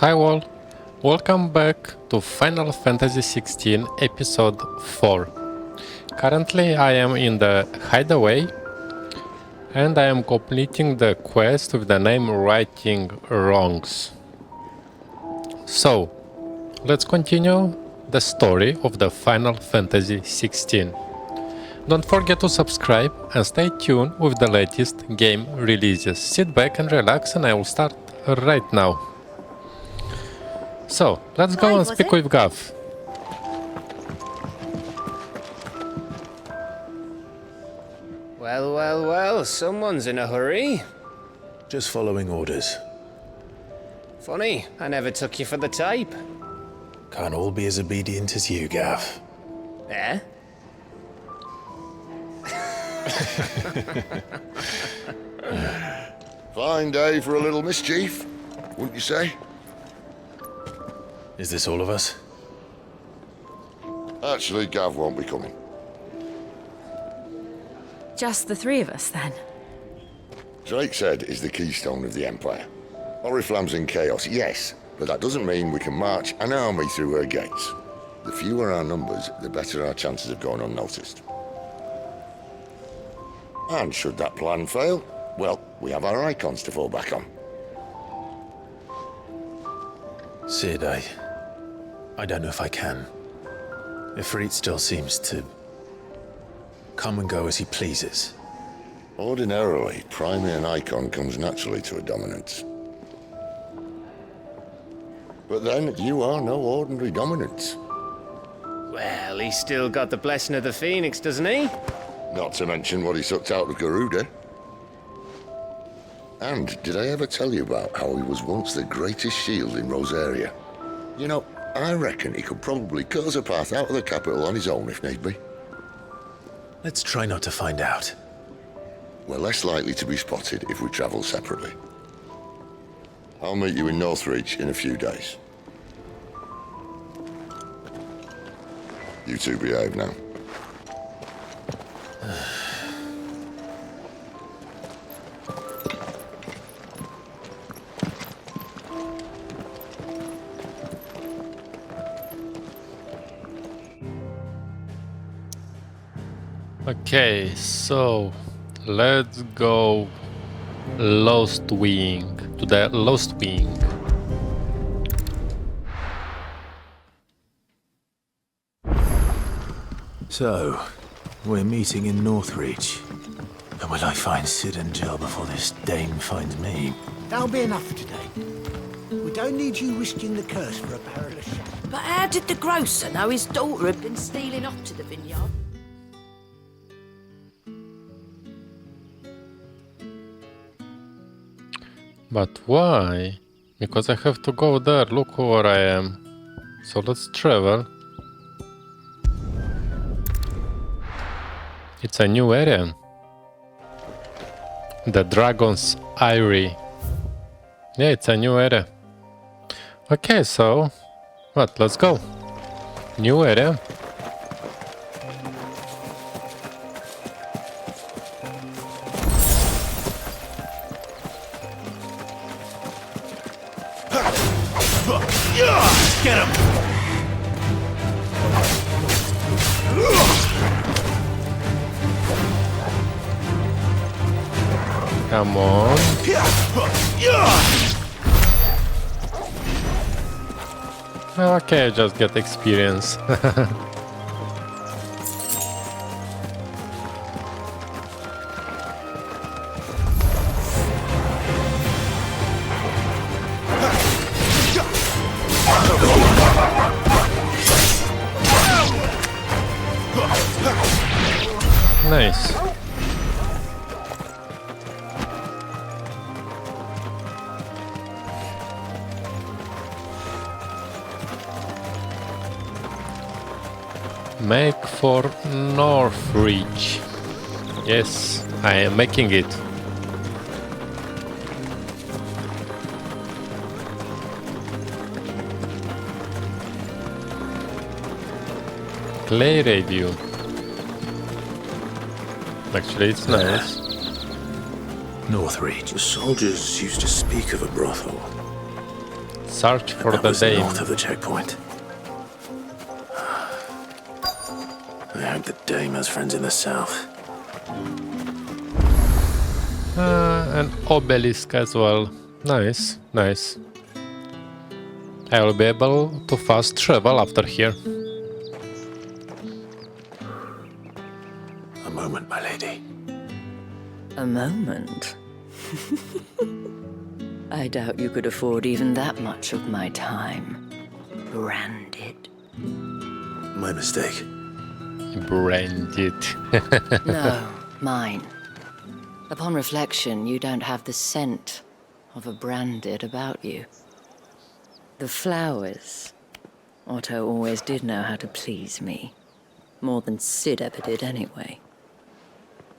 Hi all, welcome back to Final Fantasy XVI Episode 4. Currently I am in the Hideaway and I am completing the quest with the name Righting Wrongs. So, let's continue the story of the Final Fantasy XVI. Don't forget to subscribe and stay tuned with the latest game releases. Sit back and relax and I will start right now. So, let's go and speak with Gav. Well, someone's in a hurry. Just following orders. Funny, I never took you for the type. Can't all be as obedient as you, Gav. Eh? Fine day for a little mischief, wouldn't you say? Is this all of us? Actually, Gav won't be coming. Just the three of us, then? Drake said is the keystone of the Empire. Oriflamme's in chaos, yes, but that doesn't mean we can march an army through her gates. The fewer our numbers, the better our chances of going unnoticed. And should that plan fail, well, we have our icons to fall back on. Sid, I don't know if I can. Ifrit still seems to come and go as he pleases. Ordinarily, priming an icon comes naturally to a dominance. But then, you are no ordinary dominance. Well, he's still got the blessing of the Phoenix, doesn't he? Not to mention what he sucked out of Garuda. And did I ever tell you about how he was once the greatest shield in Rosaria? You know, I reckon he could probably cut us a path out of the capital on his own if need be. Let's try not to find out. We're less likely to be spotted if we travel separately. I'll meet you in Northreach in a few days. You two behave now. Okay, so let's go Lost Wing, to the Lost Wing. So, we're meeting in Northreach. And will I find Sid and Jill before this dame finds me? That'll be enough for today. We don't need you risking the curse for a perilous shot. But how did the grocer know his daughter had been stealing off to the vineyard? But why? Because I have to go there, look where I am. So let's travel. It's a new area. The Dragon's Eyrie. Yeah, it's a new area. Okay, so what? Let's go. New area. Get him! Come on. Okay, just get experience. Nice. Make for Northreach. Yes, I am making it. Play review. Actually, it's nice. Northreach. The soldiers used to speak of a brothel. Search for That the was dame. north of the checkpoint. I hope the dame has friends in the south. An obelisk as well. Nice, nice. I will be able to fast travel after here. A moment, my lady. A moment? I doubt you could afford even that much of my time. Branded. My mistake. Branded. No, mine. Upon reflection, you don't have the scent of a branded about you. The flowers. Otto always did know how to please me. More than Sid ever did anyway.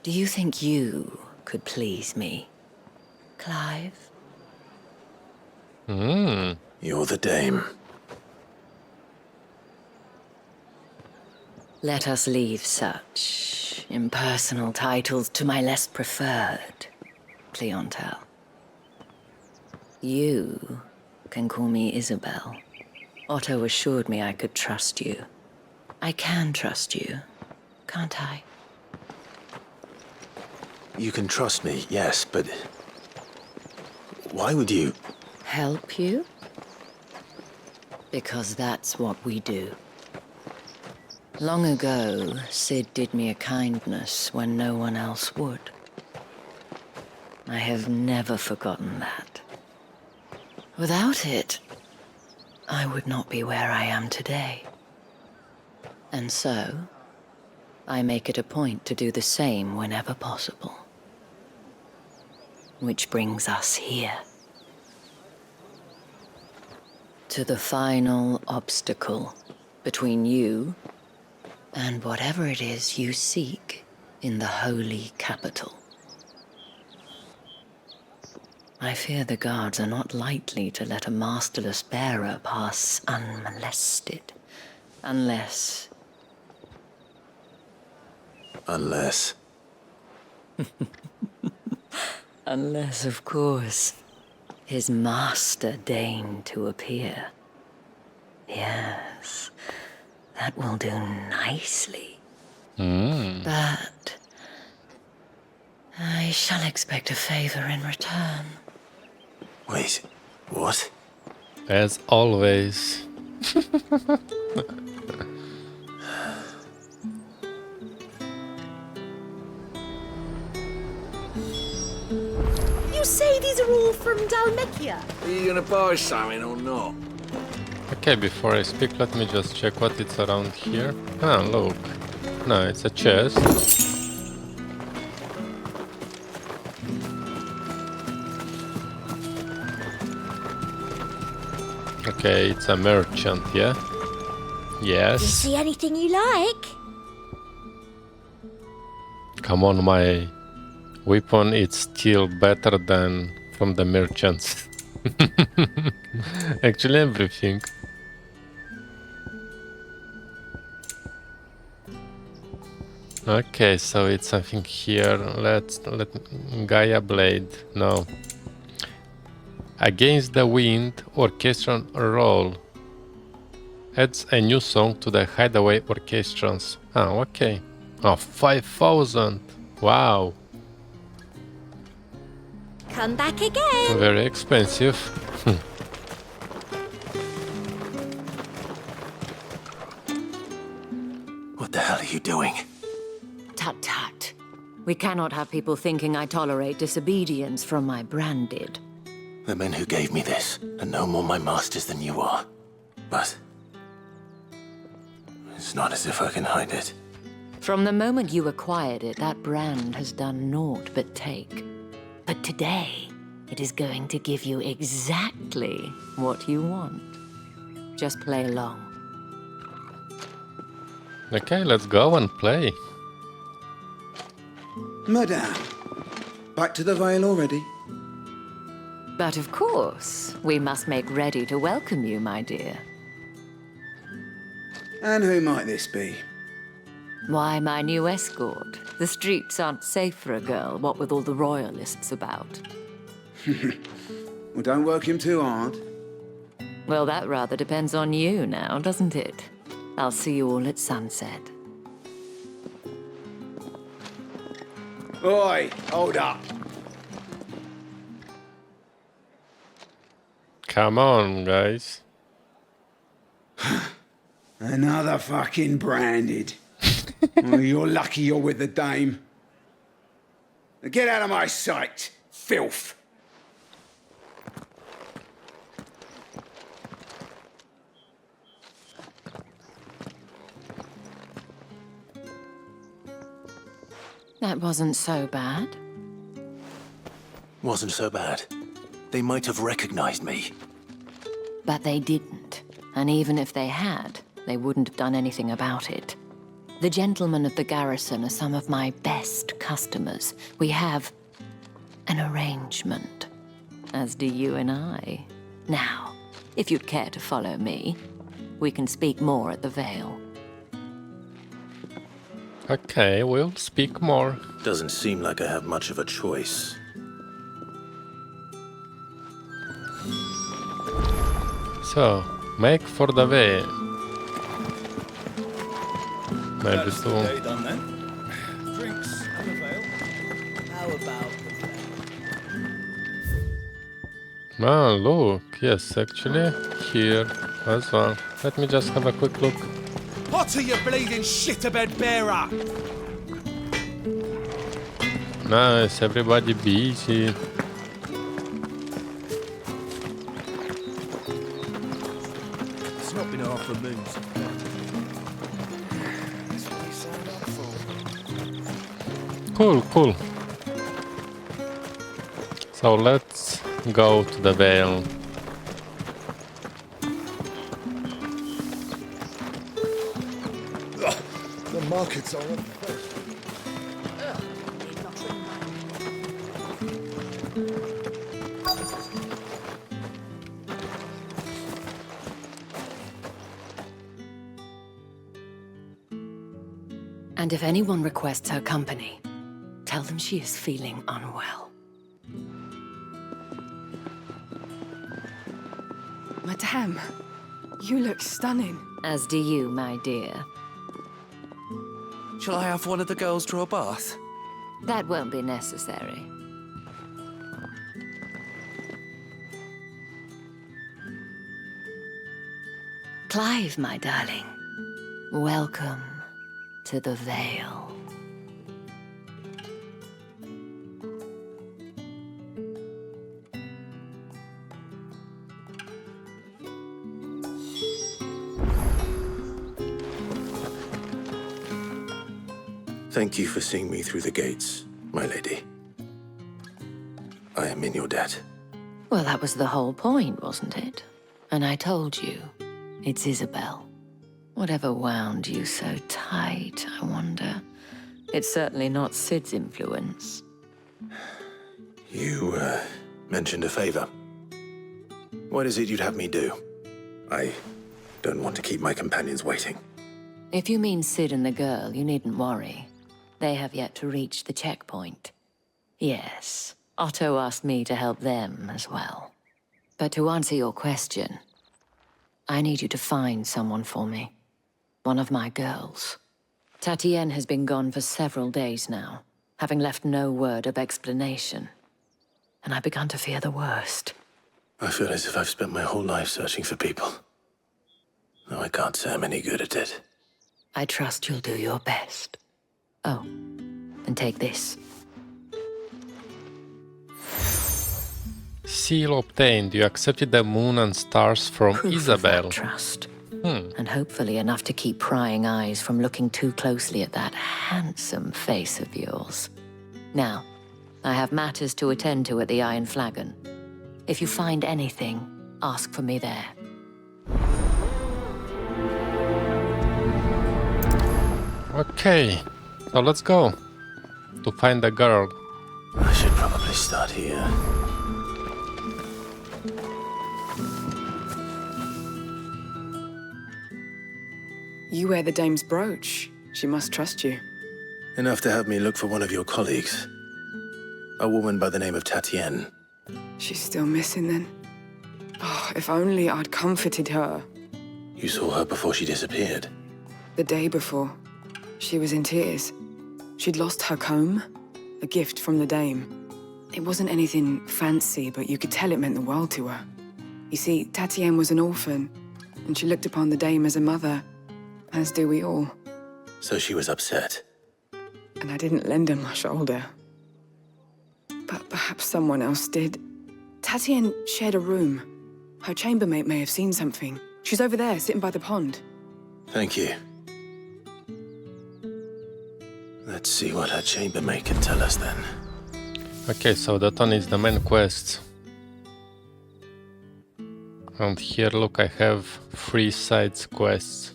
Do you think you could please me, Clive? You're the dame. Let us leave such impersonal titles to my less preferred clientele. You can call me Isabel. Otto assured me I could trust you. I can trust you, can't I? You can trust me, yes, but... why would you... Help you? Because that's what we do. Long ago, Sid did me a kindness when no one else would. I have never forgotten that. Without it, I would not be where I am today. And so, I make it a point to do the same whenever possible. Which brings us here. To the final obstacle between you and whatever it is you seek in the holy capital. I fear the guards are not likely to let a masterless bearer pass unmolested, unless... Unless... Unless, of course, his master deigned to appear. Yes, that will do nicely. But I shall expect a favor in return. Wait, what? As always. You say these are all from Dalmekia? Are you gonna buy something or not? Okay, before I speak, let me just check what it's around here. Ah, look. No, it's a chest. Okay, it's a merchant, yeah? Do you Yes. see anything you like? Come on, my weapon is still better than from the merchants. Actually, everything. Okay, so it's something here. Let Gaia Blade. No. Against the Wind orchestral roll. Adds a new song to the Hideaway orchestrons. Ah, okay. Oh, 5,000. Wow. Come back again. Very expensive. What the hell are you doing? Tut tut. We cannot have people thinking I tolerate disobedience from my branded. The men who gave me this are no more my masters than you are. But... it's not as if I can hide it. From the moment you acquired it, that brand has done naught but take. But today, it is going to give you exactly what you want. Just play along. Okay, let's go and play. Madame, back to the Vale already? But of course, we must make ready to welcome you, my dear. And who might this be? Why, my new escort. The streets aren't safe for a girl, what with all the royalists about. Well, don't work him too hard. Well, that rather depends on you now, doesn't it? I'll see you all at sunset. Oi, hold up. Come on, guys. Another fucking branded. Well, you're lucky you're with the dame. Now get out of my sight, filth. That wasn't so bad. Wasn't so bad. They might have recognized me. But they didn't. And even if they had, they wouldn't have done anything about it. The gentlemen of the garrison are some of my best customers. We have an arrangement, as do you and I. Now, if you'd care to follow me, we can speak more at the Vale. Okay, we'll speak more. Doesn't seem like I have much of a choice. So, make for the way. Maybe so. Done then. Drinks and a veil. How about Ah, look, yes, actually, here as well. Let me just have a quick look. What are you bleeding shit-a-bed bearer? Nice, everybody busy. It's not been half a moon. Cool, cool. So let's go to the Vale. The markets are up. And if anyone requests her company, tell them she is feeling unwell. Madame, you look stunning. As do you, my dear. Shall I have one of the girls draw a bath? That won't be necessary. Clive, my darling. Welcome to the Vale. Thank you for seeing me through the gates, my lady. I am in your debt. Well, that was the whole point, wasn't it? And I told you, it's Isabel. Whatever wound you so tight, I wonder. It's certainly not Sid's influence. You, mentioned a favor. What is it you'd have me do? I don't want to keep my companions waiting. If you mean Sid and the girl, you needn't worry. They have yet to reach the checkpoint. Yes, Otto asked me to help them as well. But to answer your question, I need you to find someone for me. One of my girls. Tatienne has been gone for several days now, having left no word of explanation. And I began to fear the worst. I feel as if I've spent my whole life searching for people. Though I can't say I'm any good at it. I trust you'll do your best. Oh, and take this. Seal obtained. You accepted the moon and stars from Proof Isabel. of that trust. And hopefully enough to keep prying eyes from looking too closely at that handsome face of yours. Now, I have matters to attend to at the Iron Flagon. If you find anything, ask for me there. Okay, so let's go to find the girl. I should probably start here. You wear the dame's brooch. She must trust you. Enough to have me look for one of your colleagues. A woman by the name of Tatienne. She's still missing then. Oh, if only I'd comforted her. You saw her before she disappeared. The day before, she was in tears. She'd lost her comb, a gift from the dame. It wasn't anything fancy, but you could tell it meant the world to her. You see, Tatienne was an orphan, and she looked upon the dame as a mother, as do we all. So she was upset. And I didn't lend her my shoulder. But perhaps someone else did. Tatienne shared a room. Her chambermaid may have seen something. She's over there, sitting by the pond. Thank you. Let's see what her chambermaid can tell us then. Okay, so that one is the main quest. And here, look, I have 3 side quests.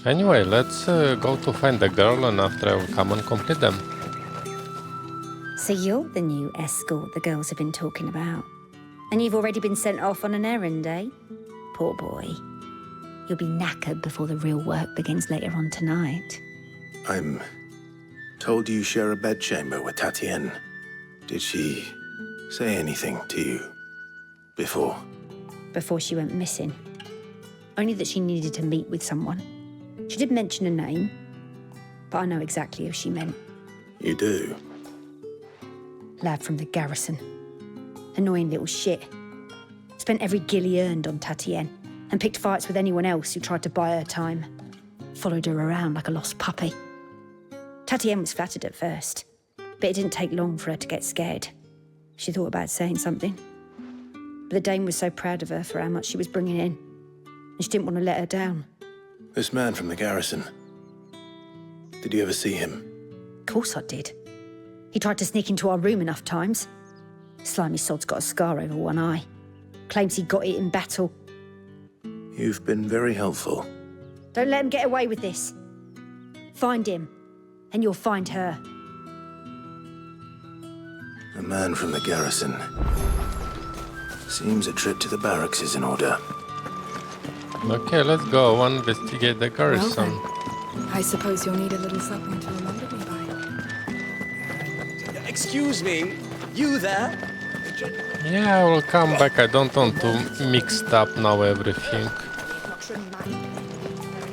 Anyway, let's go to find the girl, and after I will come and complete them. So you're the new escort the girls have been talking about. And you've already been sent off on an errand, eh? Poor boy. You'll be knackered before the real work begins later on tonight. I'm told you share a bedchamber with Tatienne. Did she say anything to you before? Before she went missing. Only that she needed to meet with someone. She did mention a name, but I know exactly who she meant. You do? Lad from the garrison. Annoying little shit. Spent every guil he earned on Tatienne, and picked fights with anyone else who tried to buy her time. Followed her around like a lost puppy. Tatienne was flattered at first, but it didn't take long for her to get scared. She thought about saying something. But the dame was so proud of her for how much she was bringing in, and she didn't want to let her down. This man from the garrison. Did you ever see him? Of course I did. He tried to sneak into our room enough times. Slimy sod's got a scar over one eye. Claims he got it in battle. You've been very helpful. Don't let him get away with this. Find him, and you'll find her. A man from the garrison. Seems a trip to the barracks is in order. Okay, let's go investigate the garrison. Well, I suppose you'll need a little something to remember me by. Excuse me, you there? Yeah, I will come back. I don't want to mix up now everything.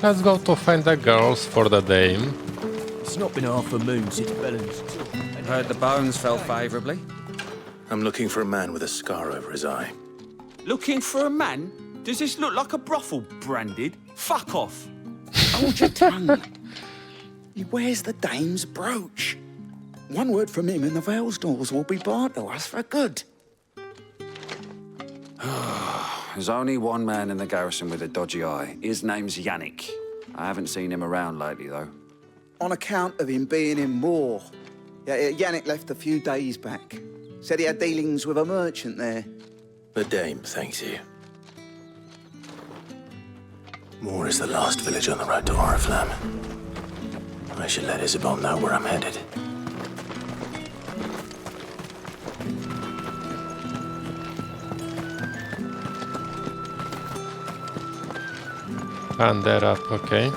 Let's go to find the girls for the dame. It's not been half a moon since Bellins. Heard the bones fell favourably. I'm looking for a man with a scar over his eye. Looking for a man? Does this look like a brothel, Branded? Fuck off. Hold your tongue. He wears the dame's brooch. One word from him and the Vale's doors will be barred to us for good. There's only one man in the garrison with a dodgy eye. His name's Yannick. I haven't seen him around lately, though. On account of him being in war. Yeah, Yannick left a few days back. Said he had dealings with a merchant there. The dame thanks you. Moor is the last village on the road to Oriflamme. I should let Isabel know where I'm headed. And they're up, okay.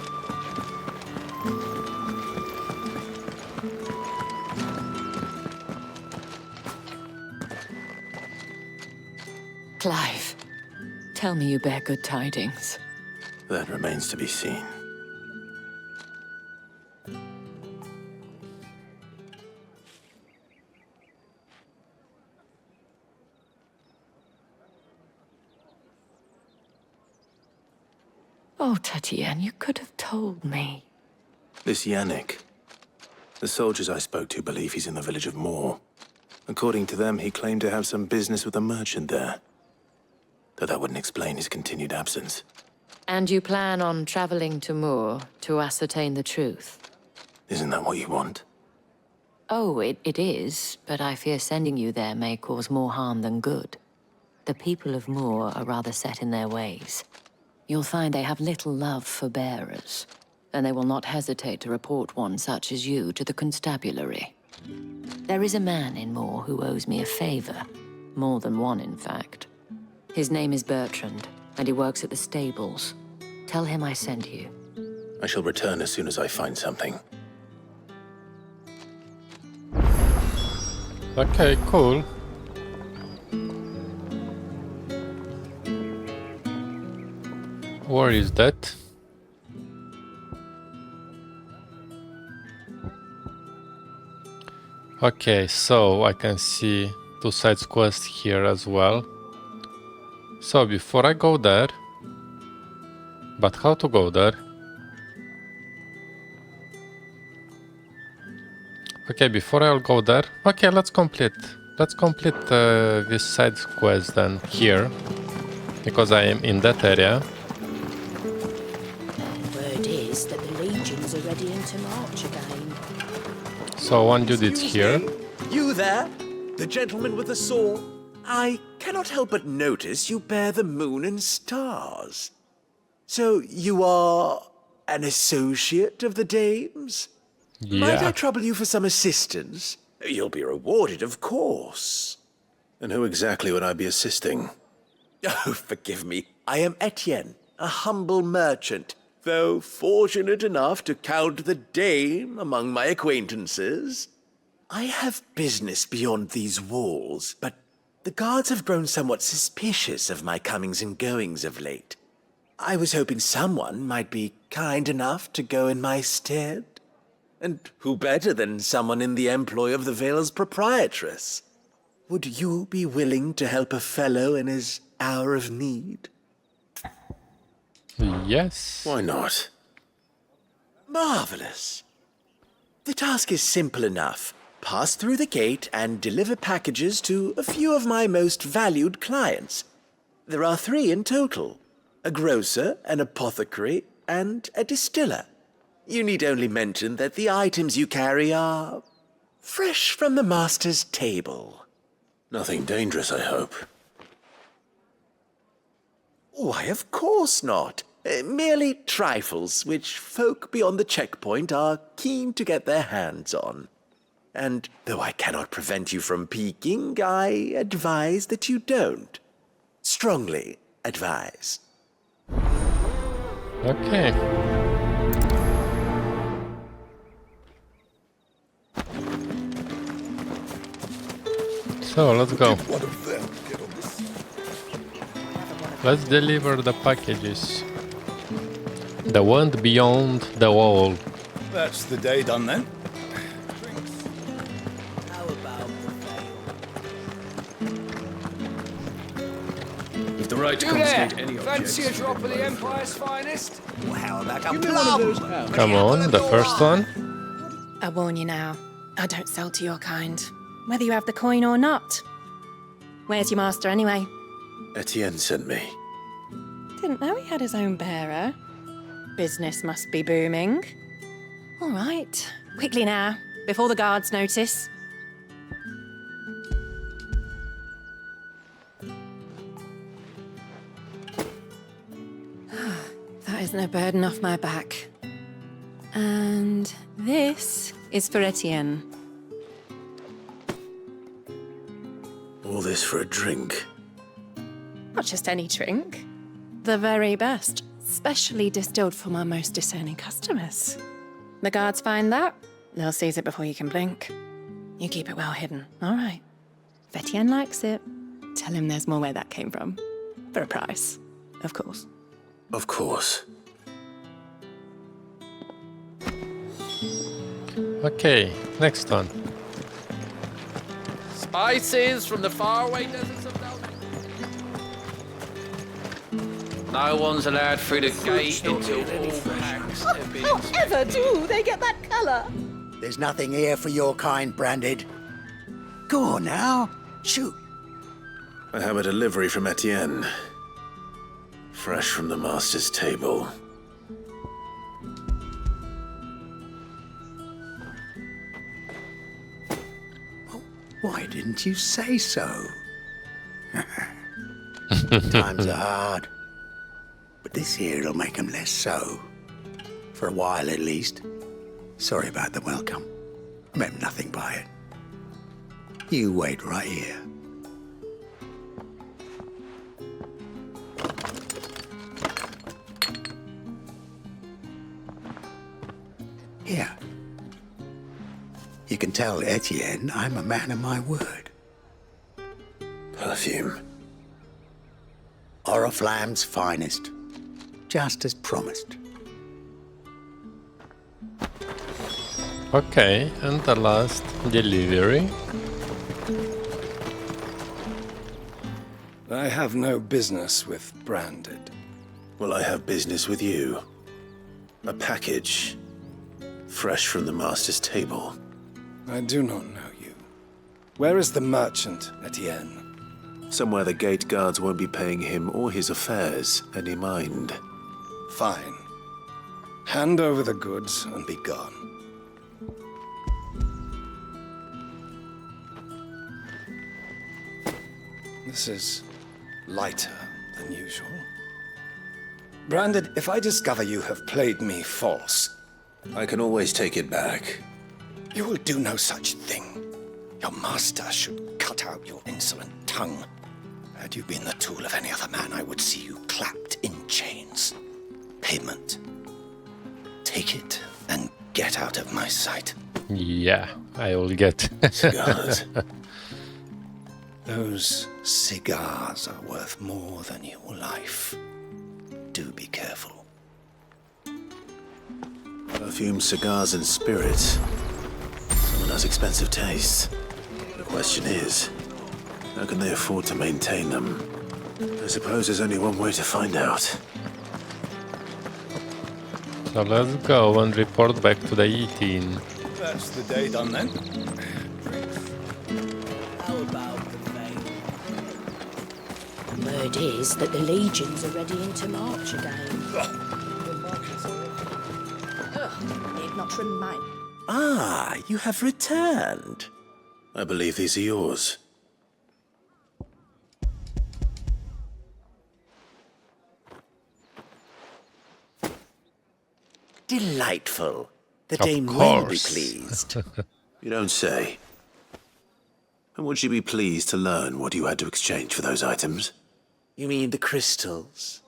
Clive, tell me you bear good tidings. That remains to be seen. Oh, Tatienne, you could have told me. This Yannick. The soldiers I spoke to believe he's in the village of Moor. According to them, he claimed to have some business with a merchant there. Though that wouldn't explain his continued absence. And you plan on traveling to Moor to ascertain the truth? Isn't that what you want? Oh, it is, but I fear sending you there may cause more harm than good. The people of Moor are rather set in their ways. You'll find they have little love for bearers, and they will not hesitate to report one such as you to the constabulary. There is a man in Moor who owes me a favor. More than one, in fact. His name is Bertrand, and he works at the stables. Tell him I sent you. I shall return as soon as I find something. Okay, cool. Where is that? Okay, so I can see 2 side quests here as well. So before I go there, but how to go there? Okay, before I'll go there, okay, let's complete this side quest then here, because I am in that area. Word is that the legions are ready into march again. So one dude is here. You there? The gentleman with the sword? I cannot help but notice you bear the moon and stars. So you are an associate of the dames? Might I trouble you for some assistance? You'll be rewarded, of course. And who exactly would I be assisting? Oh, forgive me. I am Etienne, a humble merchant, though fortunate enough to count the dame among my acquaintances. I have business beyond these walls, but the guards have grown somewhat suspicious of my comings and goings of late. I was hoping someone might be kind enough to go in my stead. And who better than someone in the employ of the Vale's proprietress? Would you be willing to help a fellow in his hour of need? Yes. Why not? Marvelous. The task is simple enough. Pass through the gate and deliver packages to a few of my most valued clients. There are 3 in total: a grocer, an apothecary, and a distiller. You need only mention that the items you carry are fresh from the master's table. Nothing dangerous, I hope. Why, of course not. Merely trifles which folk beyond the checkpoint are keen to get their hands on. And though I cannot prevent you from peeking, I advise that you don't. Strongly advise. Okay. So let's go. Let's deliver the packages. The one beyond the wall. That's the day done then. How about If the right to You there? confiscate any Fancy a objects. drop of the Empire's finest? well, how about a Give me one of those plum? pounds. Come on, the first one. I warn you now, I don't sell to your kind, whether you have the coin or not. Where's your master anyway? Etienne sent me. Didn't know he had his own bearer. Business must be booming. All right, quickly now, before the guards notice. That is no burden off my back. And this is for Etienne. All this for a drink. Not just any drink. The very best, specially distilled for my most discerning customers. The guards find that, they'll seize it before you can blink. You keep it well hidden, all right? If Etienne likes it, tell him there's more where that came from. For a price, of course. Of course. Okay, next one. Spices from the faraway deserts of Dalmec. No one's allowed through the gate until all packs have been However do they get that colour? There's nothing here for your kind, Branded. Go on now. Shoot. I have a delivery from Etienne. Fresh from the master's table. Why didn't you say so? Times are hard. But this here'll make 'em less so. For a while, at least. Sorry about the welcome. Meant nothing by it. You wait right here. Here. You can tell Etienne I'm a man of my word. Perfume. Oriflamme's finest. just as promised. Okay, and the last delivery. I have no business with Branded. Well, I have business with you. A package, fresh from the master's table. I do not know you. Where is the merchant, Etienne? Somewhere the gate guards won't be paying him or his affairs any mind. Fine. Hand over the goods and be gone. This is lighter than usual. Branded, if I discover you have played me false... I can always take it back. You will do no such thing. Your master should cut out your insolent tongue. Had you been the tool of any other man, I would see you clapped in chains. Payment. Take it and get out of my sight. Yeah, I will get. Cigars. Those cigars are worth more than your life. Do be careful. Perfumed cigars and spirits. Someone has expensive tastes. The question is, how can they afford to maintain them? I suppose there's only one way to find out. So let's go and report back to the E-team. That's the day done then. How about the vein? Word is that the legions are ready into march again. Need not remind. Ah, you have returned. I believe these are yours. Delightful. The Of dame will be course. pleased. You don't say. And would she be pleased to learn what you had to exchange for those items? You mean the crystals?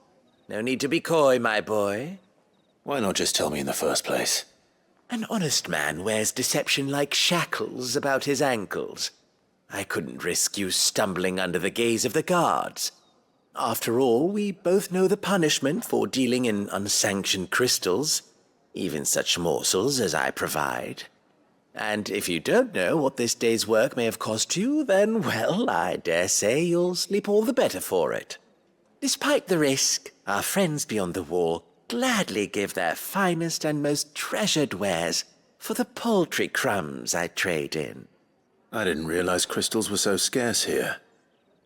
No need to be coy, my boy. Why not just tell me in the first place? An honest man wears deception like shackles about his ankles. I couldn't risk you stumbling under the gaze of the guards. After all, we both know the punishment for dealing in unsanctioned crystals, even such morsels as I provide. And if you don't know what this day's work may have cost you, then, well, I dare say you'll sleep all the better for it. Despite the risk, our friends beyond the wall gladly give their finest and most treasured wares for the paltry crumbs I trade in. I didn't realize crystals were so scarce here.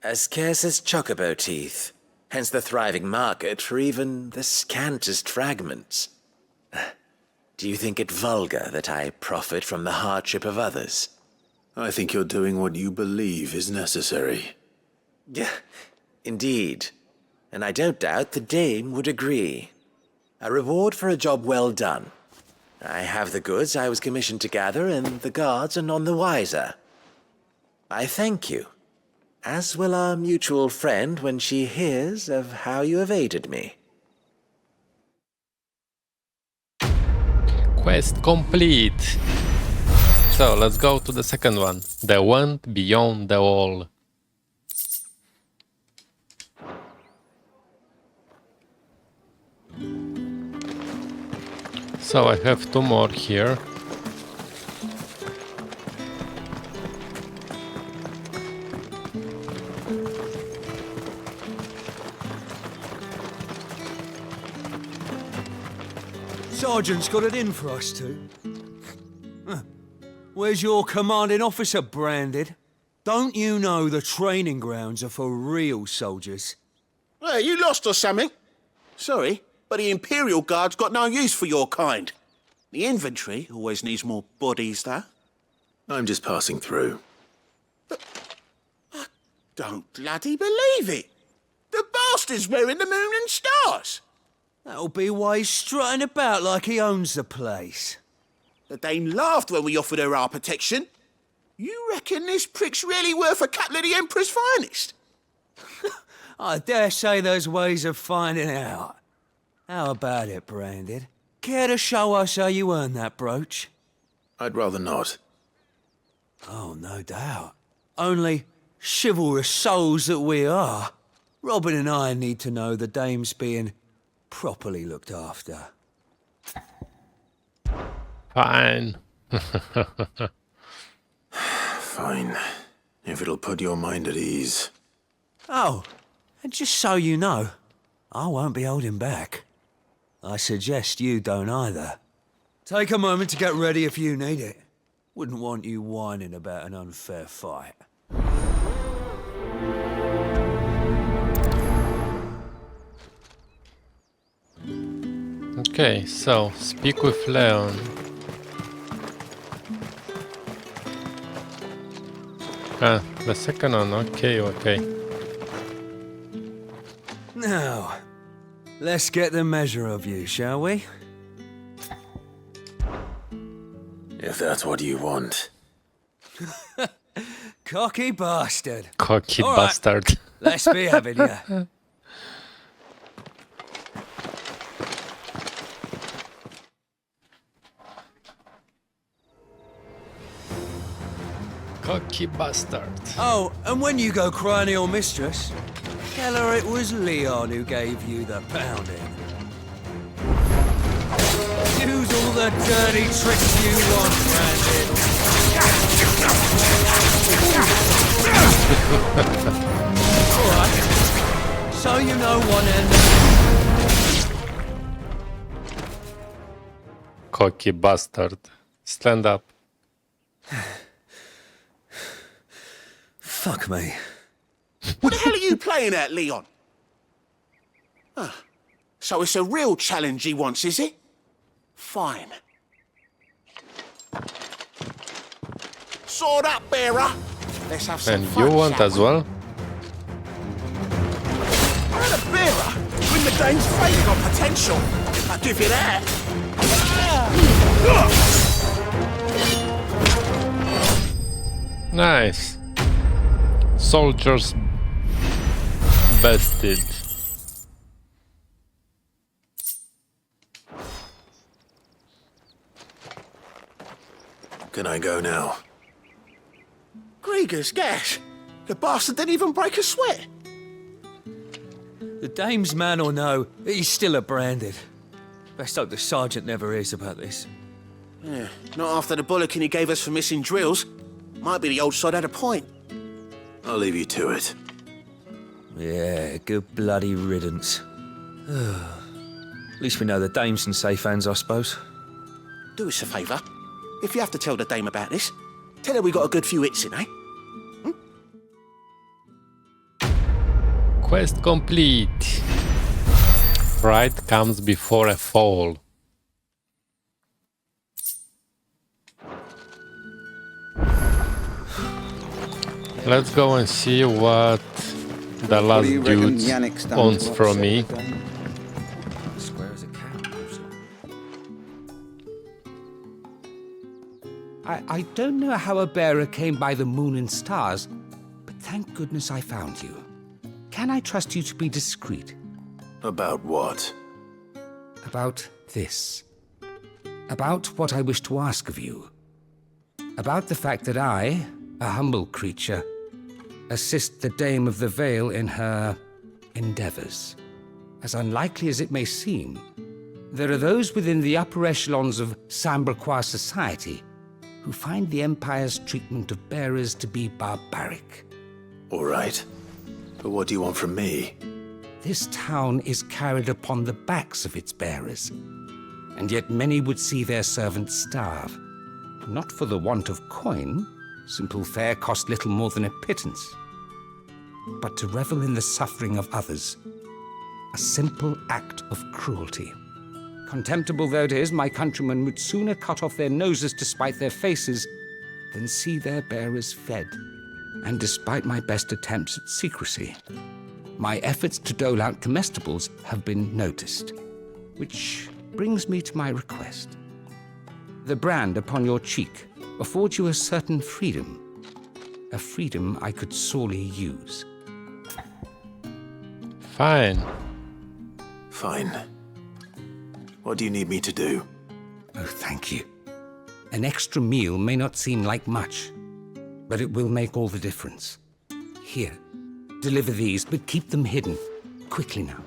As scarce as chocobo teeth, hence the thriving market for even the scantest fragments. Do you think it vulgar that I profit from the hardship of others? I think you're doing what you believe is necessary. Yeah, indeed. And I don't doubt the dame would agree. A reward for a job well done. I have the goods I was commissioned to gather, and the guards are none the wiser. I thank you, as will our mutual friend when she hears of how you have aided me. Quest complete. So let's go to the second one. The one beyond the wall. So I have two more here. Sergeant's got it in for us two. Huh. Where's your commanding officer, Branded? Don't you know the training grounds are for real soldiers? Hey, you lost or something? Sorry, but the Imperial Guard's got no use for your kind. The infantry always needs more bodies, though. I'm just passing through. I don't bloody believe it. The bastard's wearing the moon and stars. That'll be why he's strutting about like he owns the place. The dame laughed when we offered her our protection. You reckon this prick's really worth a couple of the Emperor's finest? I dare say there's ways of finding out. How about it, Branded? Care to show us how you earned that brooch? I'd rather not. Oh, no doubt. Only chivalrous souls that we are, Robin and I need to know the dame's being properly looked after. Fine. Fine. If it'll put your mind at ease. Oh, and just so you know, I won't be holding back. I suggest you don't either. Take a moment to get ready if you need it. Wouldn't want you whining about an unfair fight. Okay, so speak with Leon. Ah, the second one, okay. Now, let's get the measure of you, shall we? If that's what you want. Cocky bastard. Cocky All right, bastard. let's be having ya. Cocky bastard. Oh, and when you go crying to your mistress, tell her it was Leon who gave you the pounding. Use all the dirty tricks you want, Brandon. Alright, so you know one end. Cocky bastard. Stand up. Fuck me. What the hell are you playing at, Leon? Ah, so it's a real challenge he wants, is it? Fine. Sword up, bearer. Let's have some And fun, you want shall as we? well? I'm a bearer. With the dame's faith on potential. I'll give you that. Nice. Soldiers bested. Can I go now? Grieger's gas. The bastard didn't even break a sweat. The dame's man or no, he's still a branded. Best hope the sergeant never hears about this. Yeah, not after the bollocking he gave us for missing drills. Might be the old sod had a point. I'll leave you to it. Yeah, good bloody riddance. At least we know the dame's in safe hands, I suppose. Do us a favour. If you have to tell the dame about this, tell her we got a good few hits in, eh? Quest complete. Pride comes before a fall. Let's go and see what the last dude owns from me. Square as a cat. I don't know how a bearer came by the moon and stars, but thank goodness I found you. Can I trust you to be discreet? About what? About this. About what I wish to ask of you. About the fact that I, a humble creature, assist the Dame of the Vale in her endeavors. As unlikely as it may seem, there are those within the upper echelons of Samberquois society who find the Empire's treatment of bearers to be barbaric. All right. But what do you want from me? This town is carried upon the backs of its bearers, and yet many would see their servants starve. Not for the want of coin, simple fare cost little more than a pittance, but to revel in the suffering of others, a simple act of cruelty. Contemptible though it is, my countrymen would sooner cut off their noses to spite their faces than see their bearers fed. And despite my best attempts at secrecy, my efforts to dole out comestibles have been noticed. Which brings me to my request. The brand upon your cheek affords you a certain freedom. A freedom I could sorely use. Fine. Fine. What do you need me to do? Oh, thank you. An extra meal may not seem like much, but it will make all the difference. Here, deliver these, but keep them hidden. Quickly now.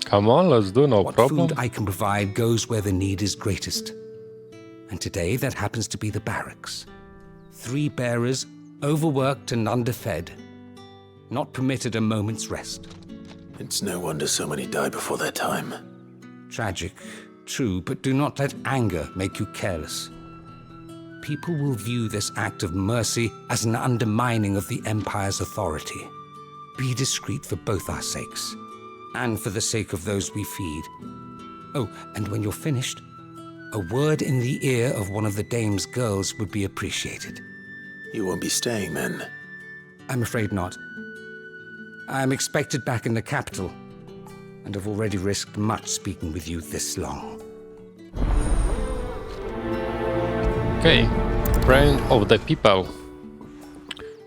Come on, let's do, no problem. What food I can provide goes where the need is greatest. And today that happens to be the barracks. 3 bearers, overworked and underfed, not permitted a moment's rest. It's no wonder so many die before their time. Tragic, true, but do not let anger make you careless. People will view this act of mercy as an undermining of the Empire's authority. Be discreet for both our sakes, and for the sake of those we feed. Oh, and when you're finished, a word in the ear of one of the Dame's girls would be appreciated. You won't be staying then? I'm afraid not. I'm expected back in the capital, and have already risked much speaking with you this long. Okay, brain of the people.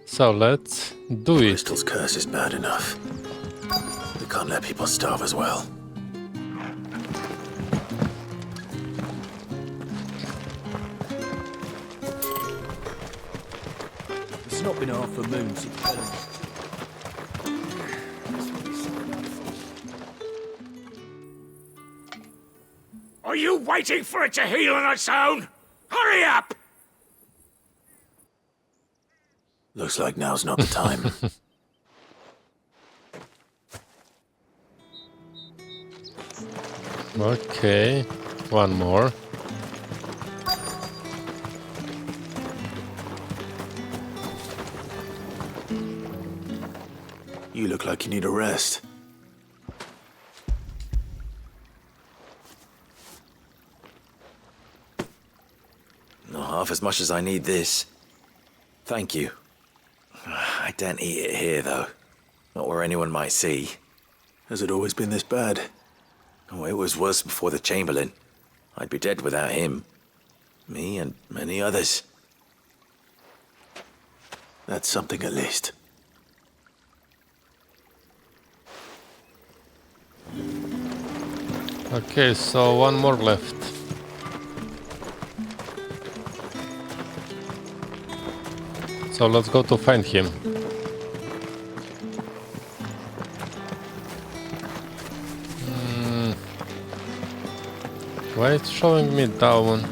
So let's do it. Crystal's curse is bad enough. We can't let people starve as well. It's not been half a moon since Are you waiting for it to heal on its own? Hurry up! Looks like now's not the time. Okay, one more. You look like you need a rest. Not half as much as I need this. Thank you. I daren't eat it here, though. Not where anyone might see. Has it always been this bad? Oh, it was worse before the Chamberlain. I'd be dead without him. Me and many others. That's something at least. Okay, so one more left. So let's go to find him. Why it's showing me down?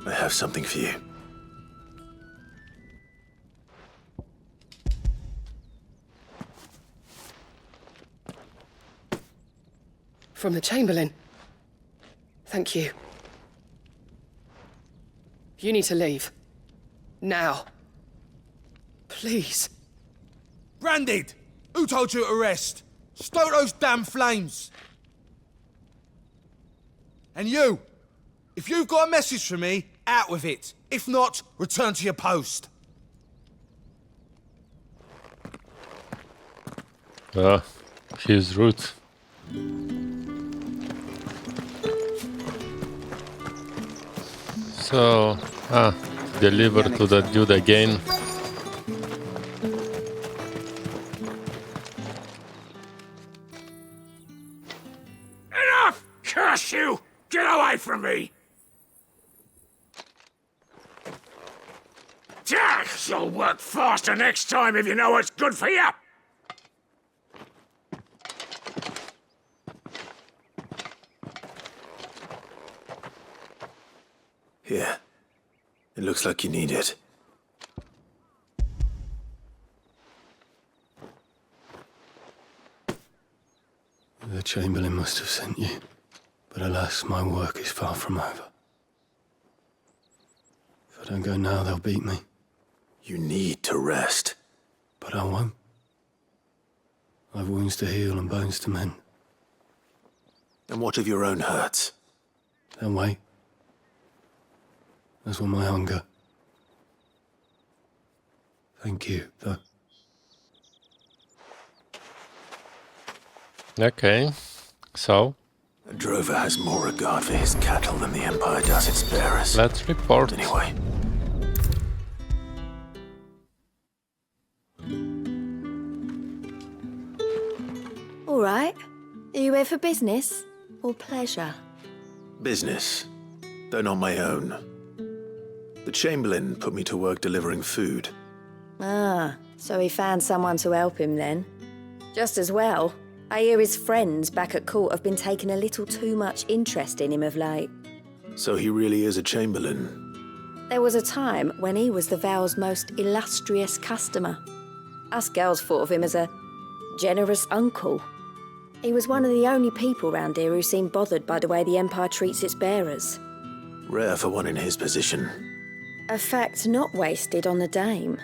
I have something for you. From the Chamberlain. Thank you. You need to leave. Now. Please. Branded! Who told you to arrest? Stoke those damn flames! And you! If you've got a message for me, out with it. If not, return to your post. He's rude. So, deliver to the dude again. Enough! Curse you! Get away from me! You'll work faster next time if you know what's good for you! Here. It looks like you need it. The Chamberlain must have sent you, but alas, my work is far from over. If I don't go now, they'll beat me. You need to rest. But I won't. I've wounds to heal and bones to mend. And what of your own hurts? Then wait. As will my hunger. Thank you, though. Okay, so? A drover has more regard for his cattle than the Empire does its bearers. Let's report. Anyway. right. Are you here for business or pleasure? Business, though not my own. The Chamberlain put me to work delivering food. Ah, so he found someone to help him then. Just as well. I hear his friends back at court have been taking a little too much interest in him of late. So he really is a Chamberlain. There was a time when he was the Vale's most illustrious customer. Us girls thought of him as a generous uncle. He was one of the only people round here who seemed bothered by the way the Empire treats its bearers. Rare for one in his position. A fact not wasted on the dame.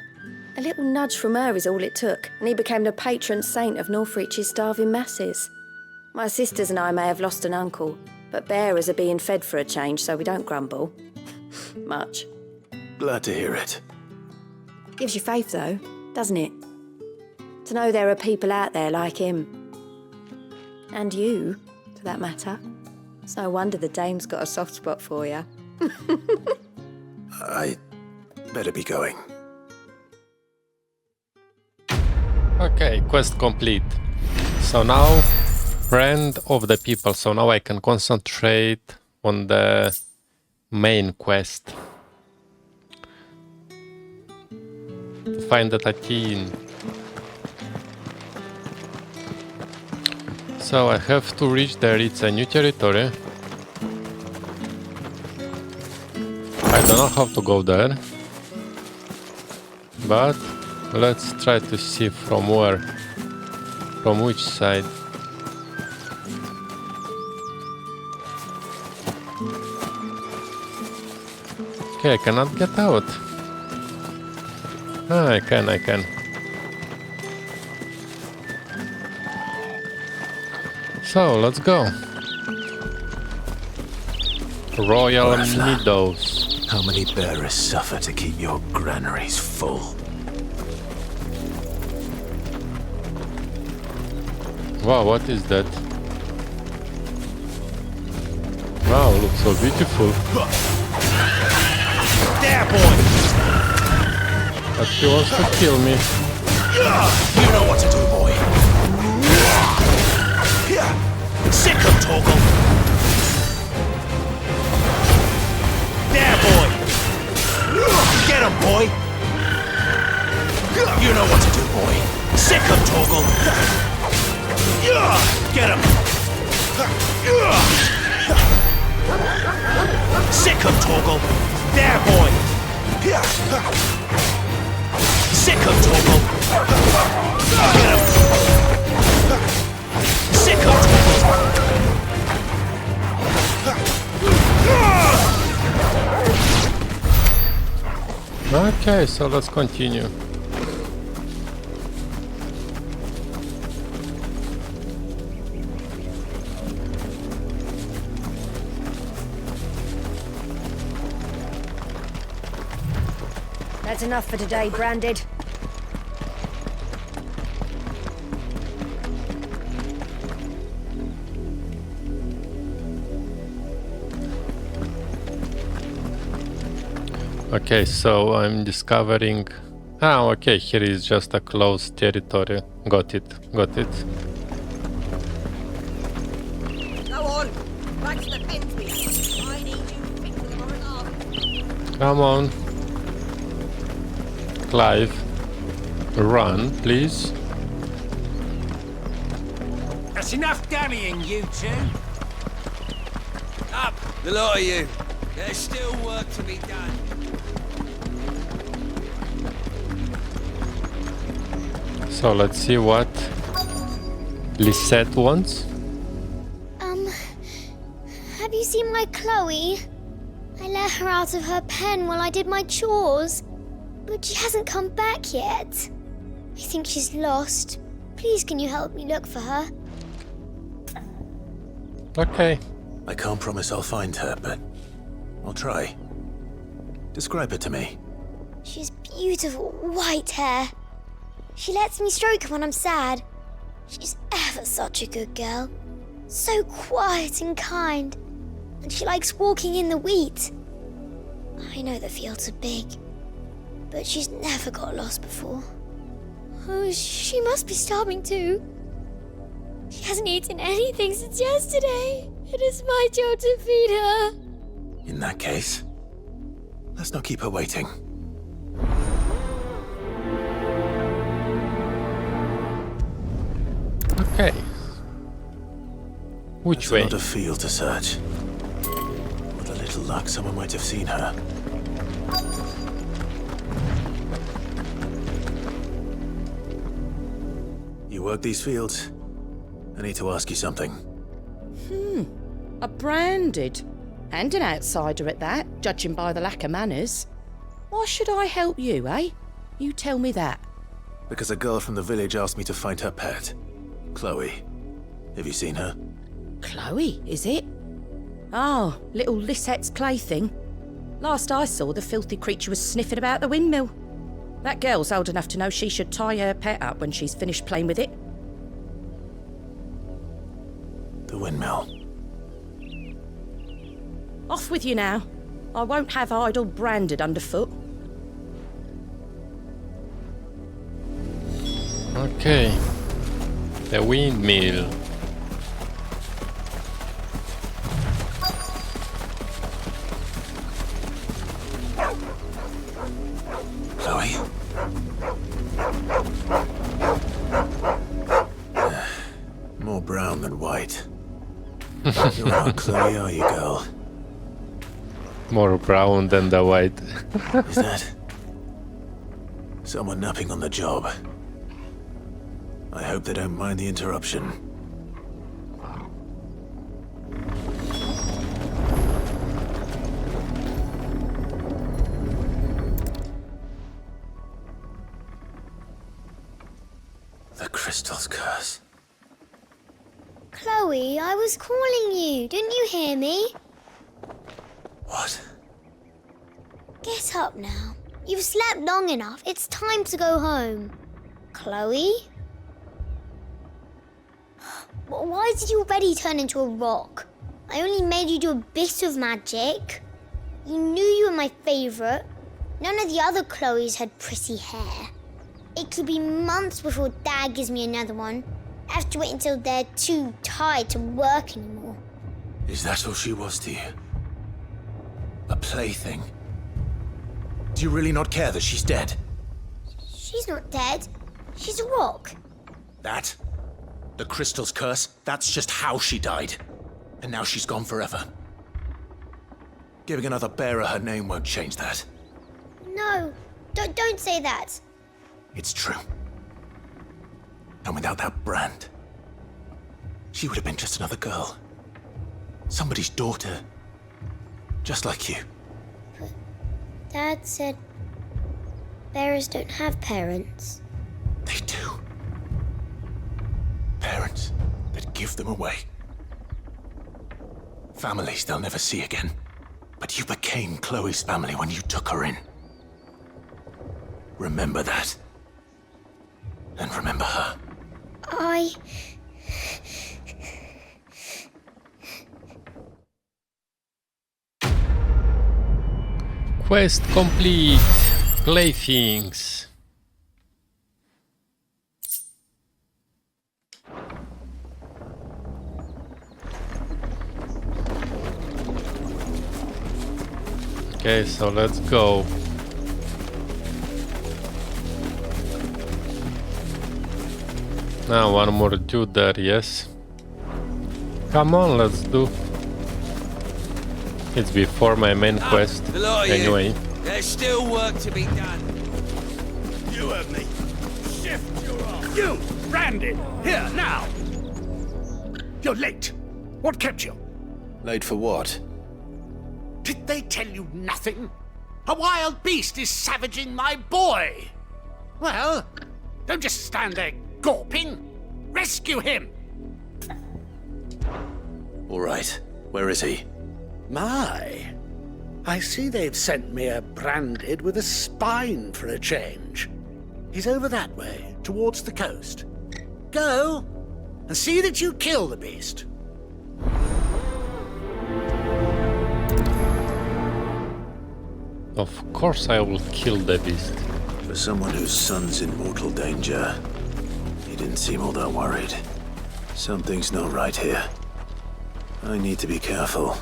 A little nudge from her is all it took, and he became the patron saint of Northreach's starving masses. My sisters and I may have lost an uncle, but bearers are being fed for a change, so we don't grumble. Much. Glad to hear it. Gives you faith, though, doesn't it? To know there are people out there like him. And you, for that matter. It's no wonder the dame's got a soft spot for you. I better be going. Okay, quest complete. So now, friend of the people. So now I can concentrate on the main quest. To find the Tatine. So I have to reach there. It's a new territory. I don't know how to go there. But let's try to see from where, from which side. Okay, I cannot get out. Ah, I can. So, let's go. Royal Oriflamme. Meadows. How many bearers suffer to keep your granaries full? Wow, what is that? Wow, looks so beautiful. There, boy! But he wants to kill me. You know what to do, boy. Sick of Toggle. There, boy. Get him, boy. You know what to do, boy. Sick of Toggle. Get him. Sick of Toggle. There, boy. Sick of Toggle. Get him. Sick of Toggle. Okay, so let's continue. That's enough for today, Branded. Okay, so I'm discovering... Ah, okay, here is just a closed territory. Got it. Go on, back to the pens, please. I need you to fix them or enough. Come on. Clive. Run, please. That's enough dallying, you two. Up, the lot of you. There's still work to be done. So let's see what Lisette wants. Have you seen my Chloe? I let her out of her pen while I did my chores, but she hasn't come back yet. I think she's lost. Please, can you help me look for her? Okay. I can't promise I'll find her, but I'll try. Describe her to me. She has beautiful white hair. She lets me stroke her when I'm sad. She's ever such a good girl. So quiet and kind. And she likes walking in the wheat. I know the fields are big, but she's never got lost before. Oh, she must be starving too. She hasn't eaten anything since yesterday. It is my job to feed her. In that case, let's not keep her waiting. Okay. Which way? Not a field to search. With a little luck, someone might have seen her. You work these fields? I need to ask you something. A branded. And an outsider at that, judging by the lack of manners. Why should I help you, eh? You tell me that. Because a girl from the village asked me to find her pet, Chloe. Have you seen her? Chloe, is it? Oh, little Lisette's plaything. Last I saw, the filthy creature was sniffing about the windmill. That girl's old enough to know she should tie her pet up when she's finished playing with it. The windmill. Off with you now. I won't have idle branded underfoot. Okay. The windmill. Chloe? More brown than white. You're not Chloe, are you, girl? More brown than the white. Is that someone napping on the job? I hope they don't mind the interruption. The crystal's curse. Chloe, I was calling you. Didn't you hear me? What? Get up now. You've slept long enough. It's time to go home. Chloe? Why did you already turn into a rock? I only made you do a bit of magic. You knew you were my favourite. None of the other Chloes had pretty hair. It could be months before Dad gives me another one. I have to wait until they're too tired to work anymore. Is that all she was to you? A plaything? Do you really not care that she's dead? She's not dead. She's a rock. That? The crystal's curse? That's just how she died. And now she's gone forever. Giving another bearer her name won't change that. No, don't say that. It's true. And without that brand, she would have been just another girl. Somebody's daughter. Just like you. But Dad said bearers don't have parents. They do. Parents that give them away. Families they'll never see again. But you became Chloe's family when you took her in. Remember that. And remember her. Quest complete. Playthings. Okay, so let's go. Now one more dude there, yes. Come on, let's do. It's before my main quest, anyway. There's still work to be done. You heard me. Shift your arm. You, Brandon, here now. You're late. What kept you? Late for what? Did they tell you nothing? A wild beast is savaging my boy. Well, don't just stand there gawping. Rescue him. All right. Where is he? My, I see they've sent me a branded with a spine for a change. He's over that way, towards the coast. Go, and see that you kill the beast. Of course I will kill the beast. For someone whose son's in mortal danger, he didn't seem all that worried. Something's not right here. I need to be careful.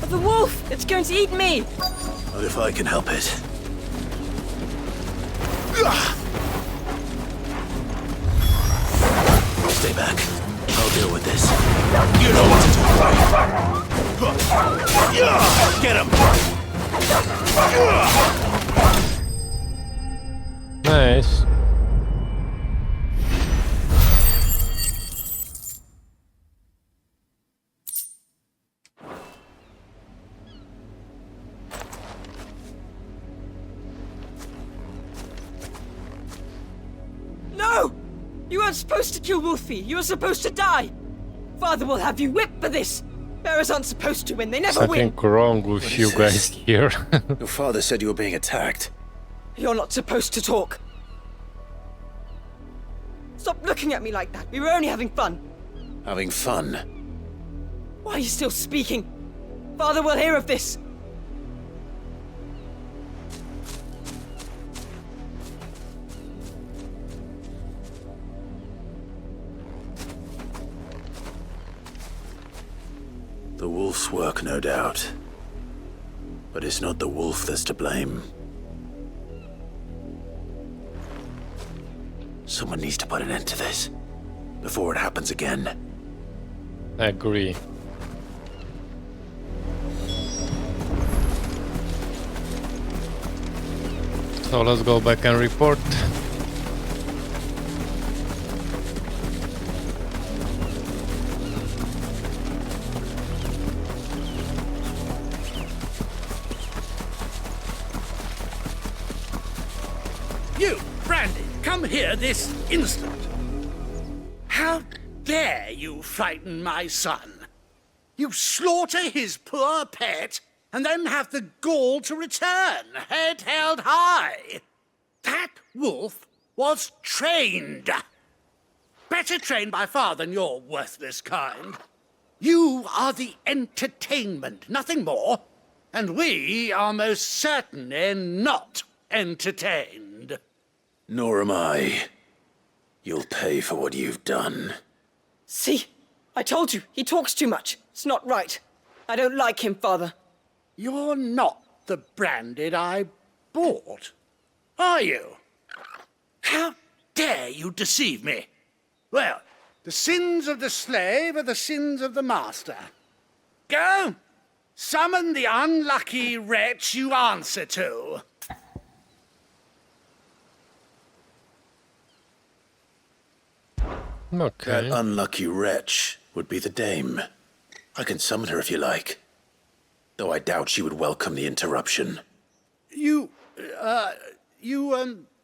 The wolf! It's going to eat me! What if I can help it? Stay back. I'll deal with this. You know what to do. Get him! Nice. No! You weren't supposed to kill Wolfie. You were supposed to die. Father will have you whipped for this. Bearers aren't supposed to win. They never win. Something wrong with you guys here. Your father said you were being attacked. You're not supposed to talk. Stop looking at me like that. We were only having fun. Having fun? Why are you still speaking? Father will hear of this. The wolf's work, no doubt. But it's not the wolf that's to blame. Someone needs to put an end to this, before it happens again. I agree. So let's go back and report. You, Brandy, come here this instant. How dare you frighten my son? You slaughter his poor pet and then have the gall to return, head held high. That wolf was trained. Better trained by far than your worthless kind. You are the entertainment, nothing more. And we are most certainly not entertained. Nor am I. You'll pay for what you've done. See? I told you, he talks too much. It's not right. I don't like him, Father. You're not the Branded I bought, are you? How dare you deceive me? Well, the sins of the slave are the sins of the master. Go! Summon the unlucky wretch you answer to. Okay. That unlucky wretch would be the dame. I can summon her if you like. Though I doubt she would welcome the interruption. You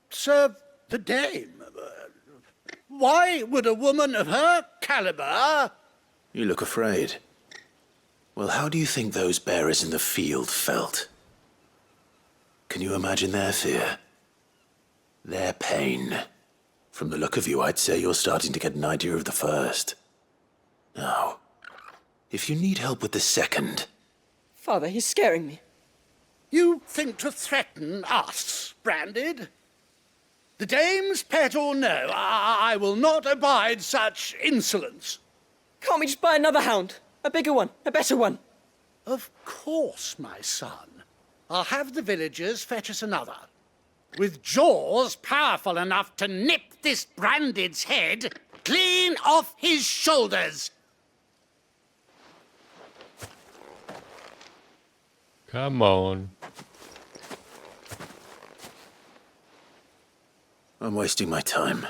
serve the dame. Why would a woman of her caliber... You look afraid. Well, how do you think those bearers in the field felt? Can you imagine their fear? Their pain? From the look of you, I'd say you're starting to get an idea of the first. Now, if you need help with the second... Father, he's scaring me. You think to threaten us, Branded? The dame's pet or no, I will not abide such insolence. Can't we just buy another hound? A bigger one, a better one. Of course, my son. I'll have the villagers fetch us another. With jaws powerful enough to nip this Branded's head clean off his shoulders. Come on. I'm wasting my time.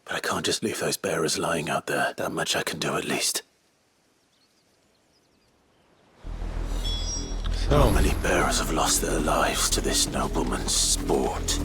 But I can't just leave those bearers lying out there. That much I can do at least. How many bearers have lost their lives to this nobleman's sport?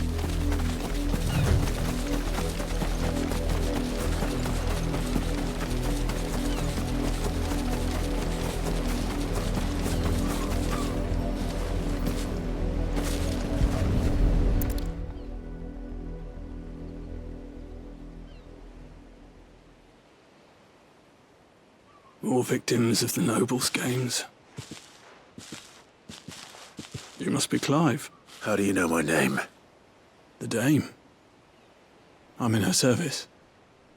More victims of the nobles' games. You must be Clive. How do you know my name? The Dame. I'm in her service,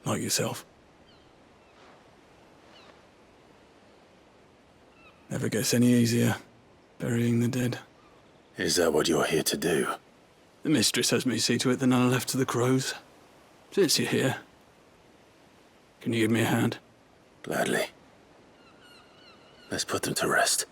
like yourself. Never gets any easier, burying the dead. Is that what you're here to do? The mistress has me see to it that none are left to the crows. Since you're here, can you give me a hand? Gladly. Let's put them to rest.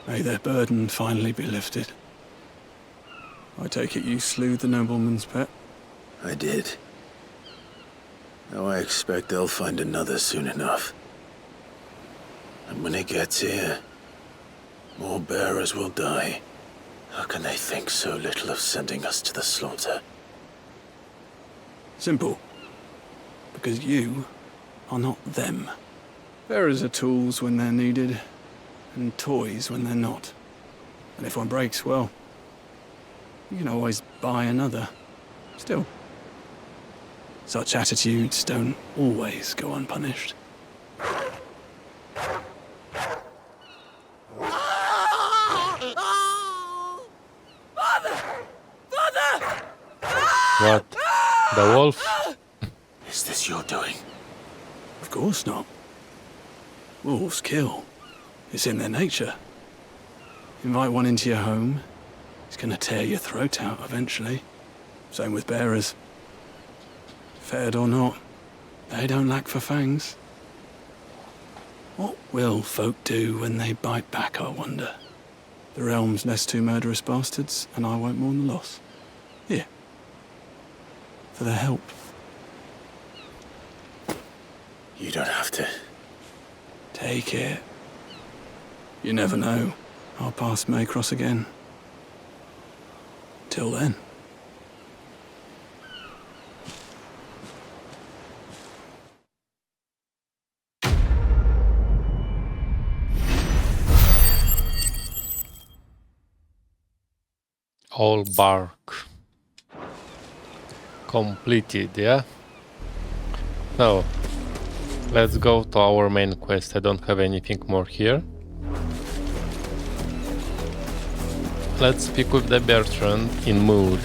May their burden finally be lifted. I take it you slew the nobleman's pet? I did. Now I expect they'll find another soon enough. And when it gets here, more bearers will die. How can they think so little of sending us to the slaughter? Simple. Because you are not them. Bearers are tools when they're needed, and toys when they're not. And if one breaks, well, you can always buy another. Still, such attitudes don't always go unpunished. What? The wolf? Is this your doing? Of course not. Wolves kill. It's in their nature. Invite one into your home, he's gonna tear your throat out eventually. Same with bearers. Fed or not, they don't lack for fangs. What will folk do when they bite back, I wonder? The realm's nest two murderous bastards, and I won't mourn the loss. Here. For their help. You don't have to. Take it. You never know. Our paths may cross again. Till then. All bark. Completed, yeah? So, let's go to our main quest. I don't have anything more here. Let's speak with the Bertrand in mood.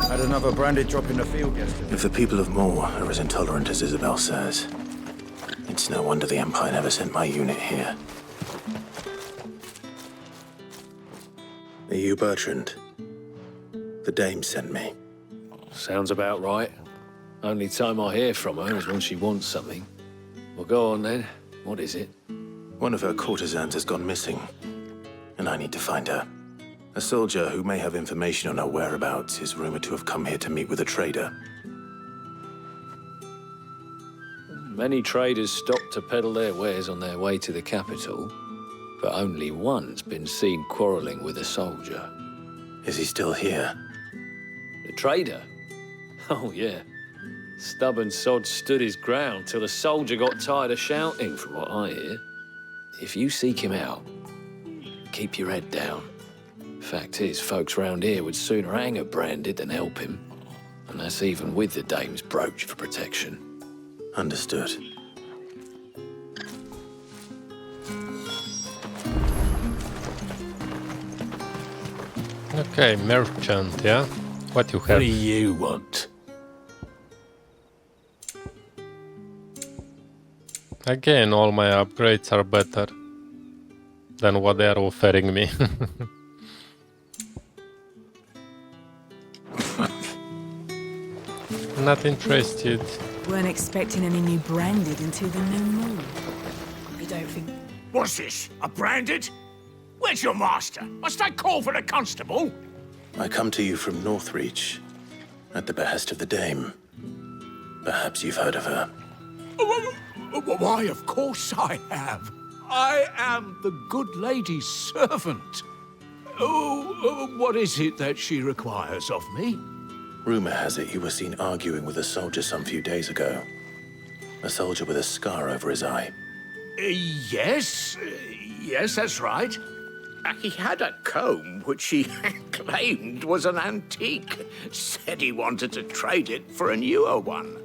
Had another branded drop in the field yesterday. If the people of Moor are as intolerant as Isabel says, it's no wonder the Empire never sent my unit here. Are you Bertrand? The Dame sent me. Sounds about right. Only time I hear from her is when she wants something. Well, go on then. What is it? One of her courtesans has gone missing, and I need to find her. A soldier who may have information on her whereabouts is rumored to have come here to meet with a trader. Many traders stop to peddle their wares on their way to the capital, but only one's been seen quarreling with a soldier. Is he still here? The trader? Oh, yeah. Stubborn sod stood his ground till the soldier got tired of shouting, from what I hear. If you seek him out, keep your head down. Fact is, folks round here would sooner hang a branded than help him. And that's even with the Dame's brooch for protection. Understood. Okay, merchant, yeah? What you have? What do you want? Again, all my upgrades are better than what they are offering me. Not interested. Weren't expecting any new branded until the new moon. You don't think... What's this? A branded? Where's your master? Must I call for the constable? I come to you from Northreach, at the behest of the Dame. Perhaps you've heard of her. Why, of course I have. I am the good lady's servant. What is it that she requires of me? Rumor has it you were seen arguing with a soldier some few days ago. A soldier with a scar over his eye. Yes, that's right. He had a comb which he claimed was an antique. Said he wanted to trade it for a newer one.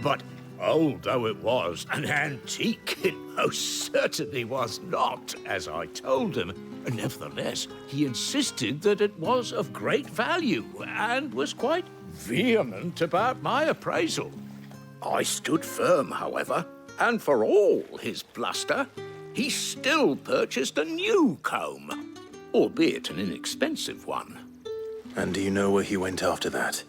But although it was an antique, it most certainly was not, as I told him. Nevertheless, he insisted that it was of great value and was quite vehement about my appraisal. I stood firm, however, and for all his bluster, he still purchased a new comb, albeit an inexpensive one. And do you know where he went after that?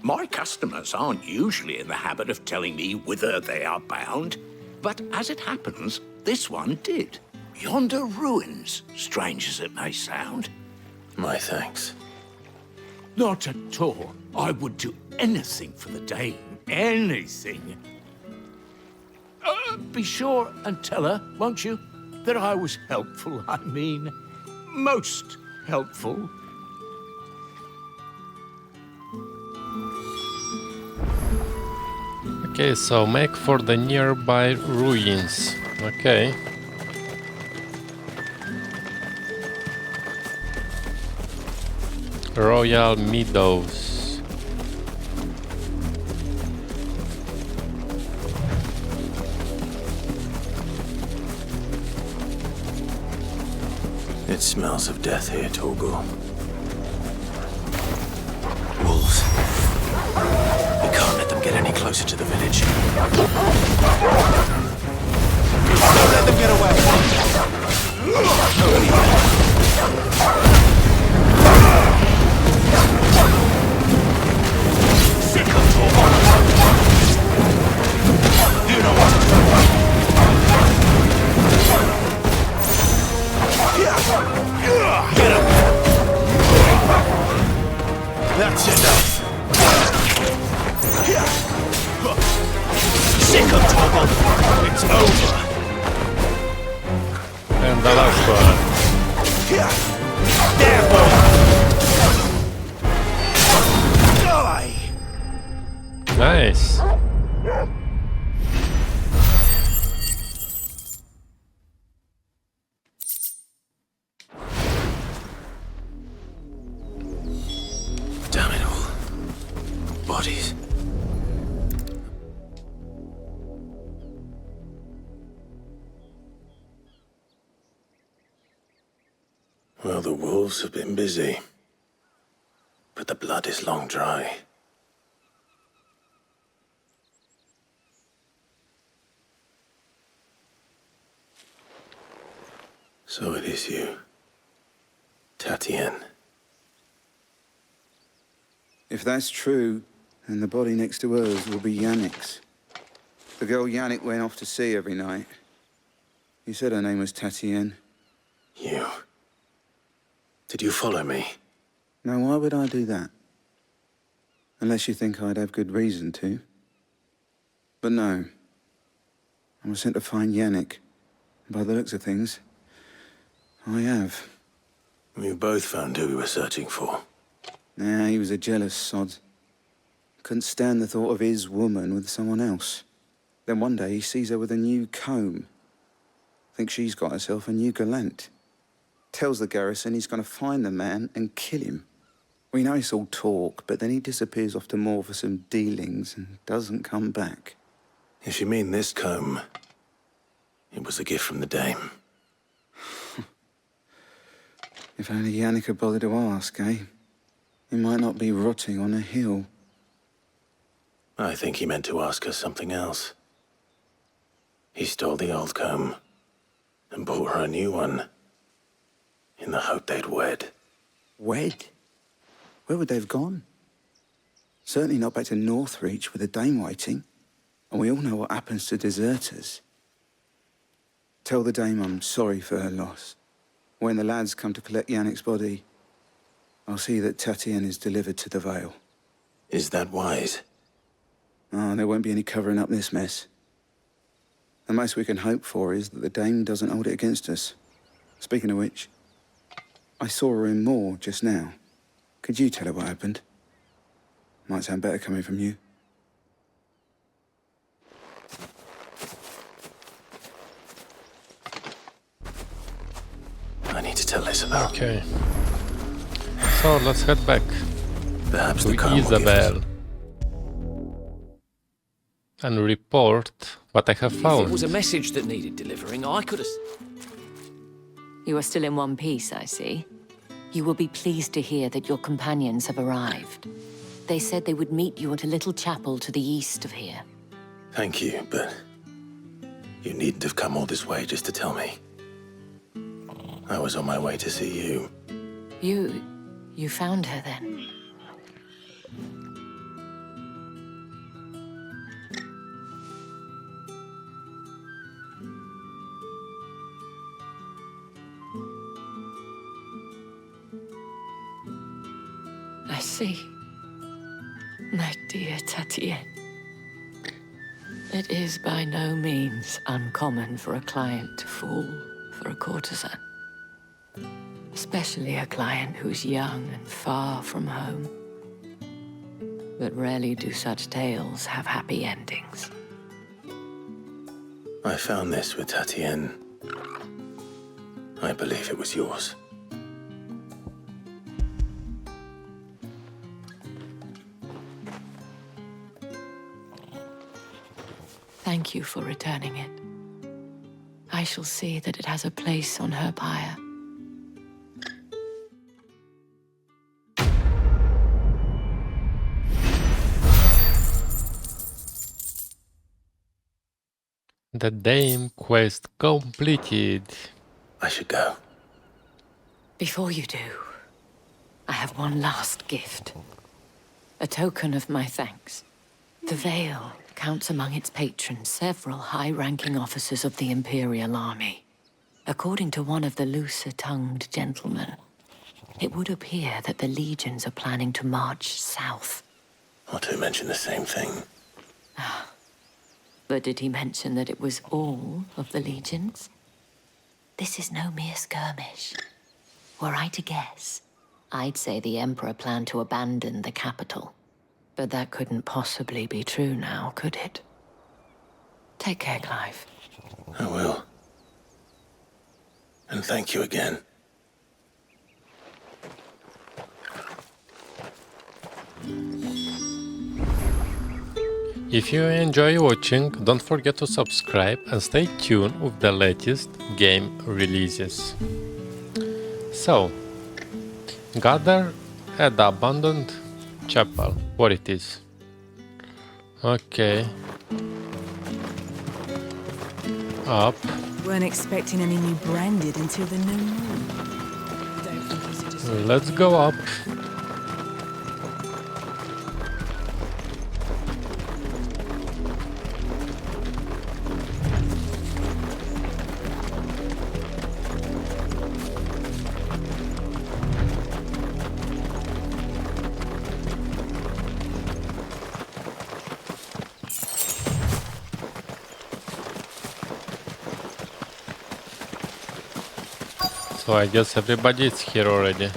My customers aren't usually in the habit of telling me whither they are bound, but as it happens, this one did. Yonder ruins, strange as it may sound. My thanks. Not at all. I would do anything for the dame. Anything. Be sure and tell her, won't you, that I was helpful. I mean, most helpful. Okay, so make for the nearby ruins. Okay. Royal Meadows. It smells of death here, Torgal. Wolves. We can't let them get any closer to the village. Don't let them get away! Sick of Torgal! You know what to do! Get him! That's enough! Sick of Torgal! It's over! And the last one. There, boy! Die! Nice. Damn it all. Bodies. Well, the wolves have been busy. But the blood is long dry. So it is you, Tatienne. If that's true, then the body next to hers will be Yannick's. The girl Yannick went off to see every night. He said her name was Tatienne. You. Did you follow me? Now, why would I do that? Unless you think I'd have good reason to. But no. I was sent to find Yannick. By the looks of things, I have. We both found who we were searching for. Nah, he was a jealous sod. Couldn't stand the thought of his woman with someone else. Then one day he sees her with a new comb. Thinks she's got herself a new gallant. Tells the garrison he's going to find the man and kill him. We know it's all talk, but then he disappears off to Moor for some dealings and doesn't come back. If you mean this comb, it was a gift from the dame. If only Yannick had bothered to ask, eh? He might not be rotting on a hill. I think he meant to ask her something else. He stole the old comb and bought her a new one in the hope they'd wed. Wed? Where would they have gone? Certainly not back to Northreach with a dame waiting. And we all know what happens to deserters. Tell the dame I'm sorry for her loss. When the lads come to collect Yannick's body, I'll see that Tatienne is delivered to the Vale. Is that wise? Oh, there won't be any covering up this mess. The most we can hope for is that the dame doesn't hold it against us. Speaking of which, I saw her in Moor just now. Could you tell her what happened? Might sound better coming from you. I need to tell Isabel. Okay. So let's head back Perhaps to the calm will give us- Isabel and report what I have If found. it was a message that needed delivering, I could have... You are still in one piece, I see. You will be pleased to hear that your companions have arrived. They said they would meet you at a little chapel to the east of here. Thank you, but you needn't have come all this way just to tell me. I was on my way to see you. You found her then? I see. My dear Tatienne. It is by no means uncommon for a client to fall for a courtesan. Especially a client who's young and far from home. But rarely do such tales have happy endings. I found this with Tatienne. I believe it was yours. Thank you for returning it. I shall see that it has a place on her pyre. The Dame quest completed. I should go. Before you do, I have one last gift. A token of my thanks. The Veil counts among its patrons several high-ranking officers of the Imperial army. According to one of the looser-tongued gentlemen, it would appear that the legions are planning to march south. Not to mention the same thing. But did he mention that it was all of the legions? This is no mere skirmish. Were I to guess, I'd say the Emperor planned to abandon the capital. But that couldn't possibly be true now, could it? Take care, Clive. I will. And thank you again. If you enjoy watching, don't forget to subscribe and stay tuned with the latest game releases. So, gather at the abandoned chapel, what it is. Okay. Up. Weren't expecting any new branded until the new moon. Don't think he's just... Let's go up. So I guess everybody is here already.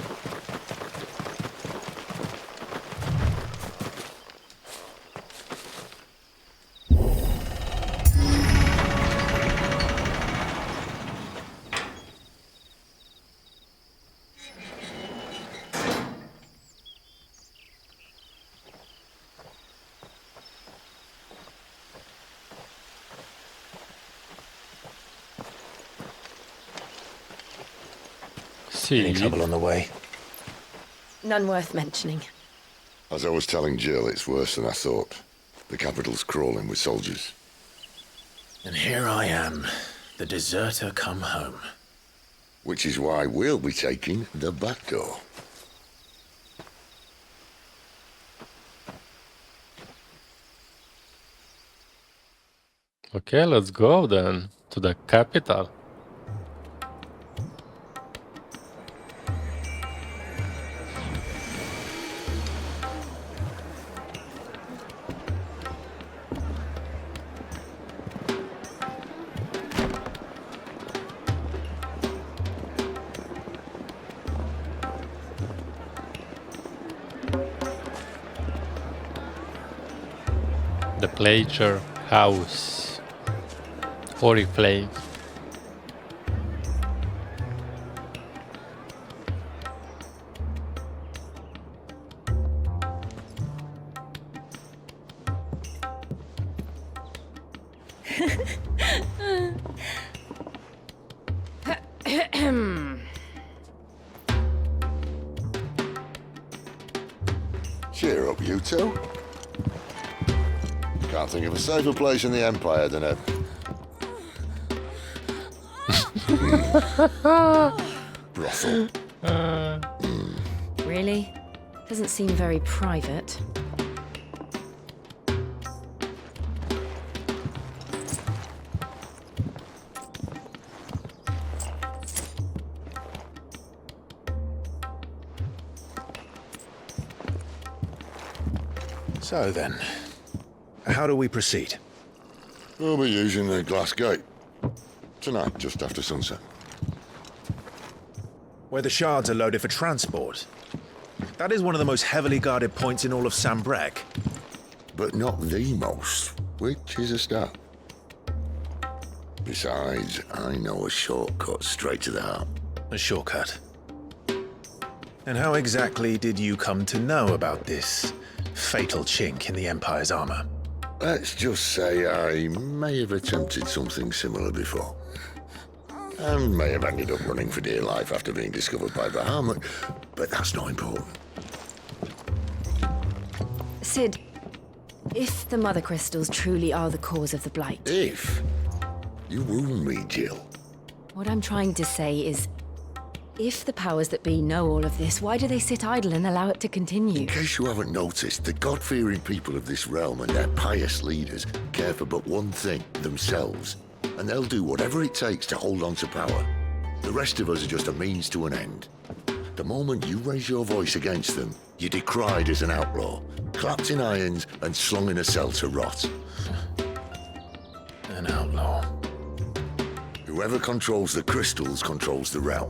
Any trouble on the way? None worth mentioning. As I was telling Jill, it's worse than I thought. The capital's crawling with soldiers. And here I am, the deserter come home. Which is why we'll be taking the back door. Okay, let's go then to the capital. The Plager House. Oriflamme. Cheer up, you two. Can't think of a safer place in the Empire than a... brothel. Really? Doesn't seem very private. So then, how do we proceed? We'll be using the glass gate. Tonight, just after sunset. Where the shards are loaded for transport. That is one of the most heavily guarded points in all of Sambrec. But not the most, which is a start. Besides, I know a shortcut straight to the heart. A shortcut? And how exactly did you come to know about this fatal chink in the Empire's armor? Let's just say I may have attempted something similar before. And may have ended up running for dear life after being discovered by Bahamut, but that's not important. Sid, if the Mother Crystals truly are the cause of the Blight... If? You wound me, Jill. What I'm trying to say is, if the powers that be know all of this, why do they sit idle and allow it to continue? In case you haven't noticed, the God-fearing people of this realm and their pious leaders care for but one thing, themselves. And they'll do whatever it takes to hold on to power. The rest of us are just a means to an end. The moment you raise your voice against them, you're decried as an outlaw, clapped in irons and slung in a cell to rot. An outlaw. Whoever controls the crystals controls the realm.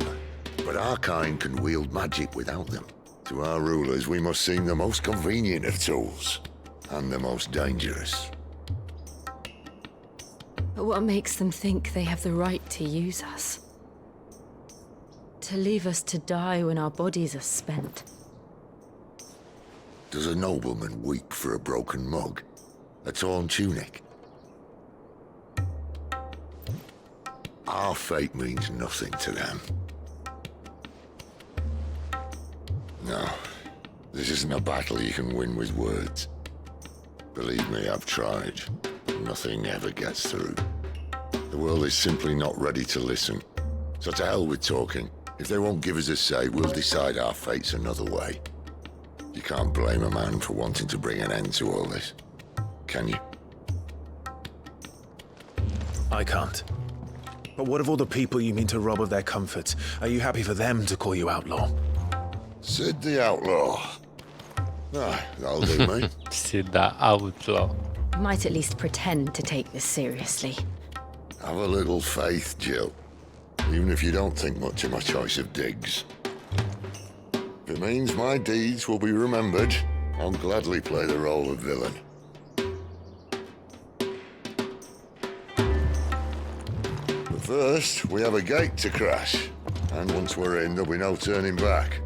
But our kind can wield magic without them. To our rulers, we must seem the most convenient of tools, and the most dangerous. But what makes them think they have the right to use us? To leave us to die when our bodies are spent? Does a nobleman weep for a broken mug? A torn tunic? Our fate means nothing to them. No, this isn't a battle you can win with words. Believe me, I've tried. Nothing ever gets through. The world is simply not ready to listen. So to hell with talking. If they won't give us a say, we'll decide our fates another way. You can't blame a man for wanting to bring an end to all this, can you? I can't. But what of all the people you mean to rob of their comforts? Are you happy for them to call you outlaw? Sid the Outlaw. Ah, that'll do, mate. Sid the Outlaw. Might at least pretend to take this seriously. Have a little faith, Jill. Even if you don't think much of my choice of digs. If it means my deeds will be remembered, I'll gladly play the role of villain. But first, we have a gate to crash. And once we're in, there'll be no turning back.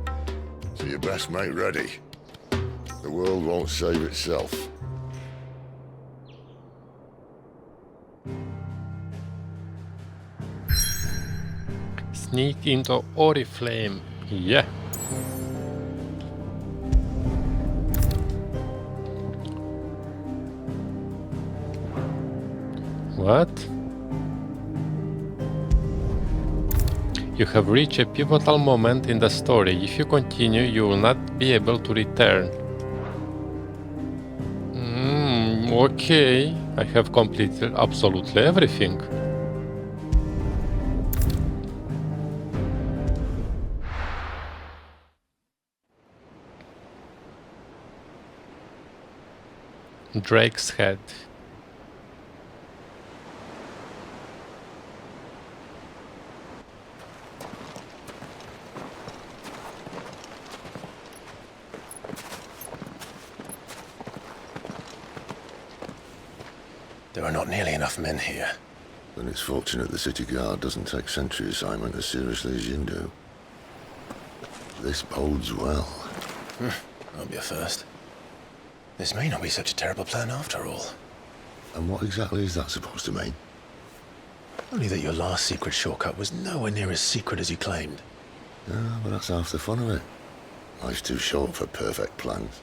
So you best make ready. The world won't save itself. Sneak into Oriflamme. Yeah. What? You have reached a pivotal moment in the story. If you continue, you will not be able to return. Okay. I have completed absolutely everything. Drake's Head. There are not nearly enough men here. Then it's fortunate the city guard doesn't take sentry assignment as seriously as you do. This bodes well. That'll be a first. This may not be such a terrible plan after all. And what exactly is that supposed to mean? Only that your last secret shortcut was nowhere near as secret as you claimed. Yeah, but that's half the fun of it. Life's too short for perfect plans.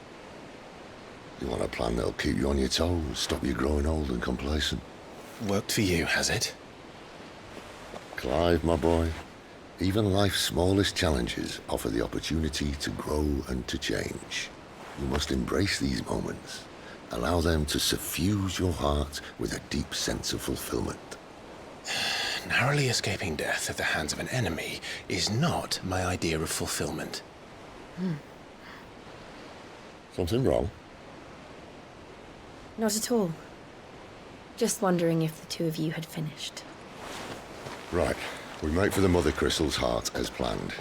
You want a plan that'll keep you on your toes, stop you growing old and complacent. Worked for you, has it? Clive, my boy, even life's smallest challenges offer the opportunity to grow and to change. You must embrace these moments. Allow them to suffuse your heart with a deep sense of fulfillment. Narrowly escaping death at the hands of an enemy is not my idea of fulfillment. Something wrong? Not at all. Just wondering if the two of you had finished. Right. We make for the Mother Crystal's heart as planned.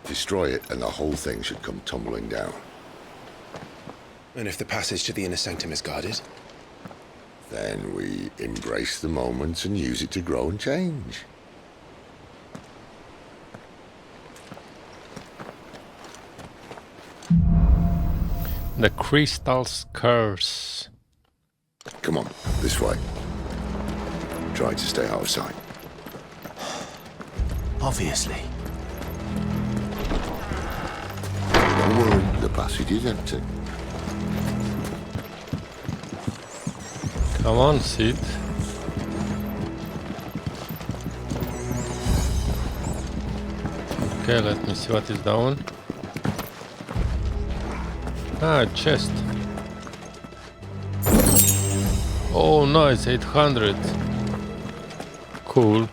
Destroy it and the whole thing should come tumbling down. And if the passage to the inner sanctum is guarded? Then we embrace the moment and use it to grow and change. The crystal's curse. Come on, this way. Try to stay out of sight. Obviously. Don't worry, the passage is empty. Come on, Sid. Okay, let me see what is down. Ah, chest. Oh, nice, 800. Cool.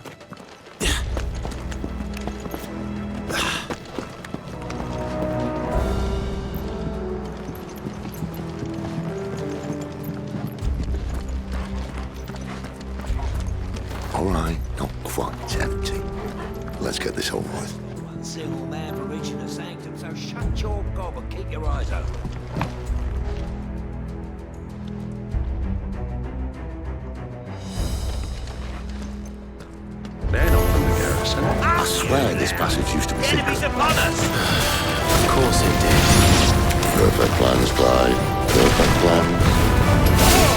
Alright, not quite empty. Let's get this over with. One single man for reaching the sanctum, so shut your gob and keep your eyes open. Men on from the garrison. I swear this passage used to be secret. Enemies upon us! Of course it did. Perfect plans, Clive. Perfect plans.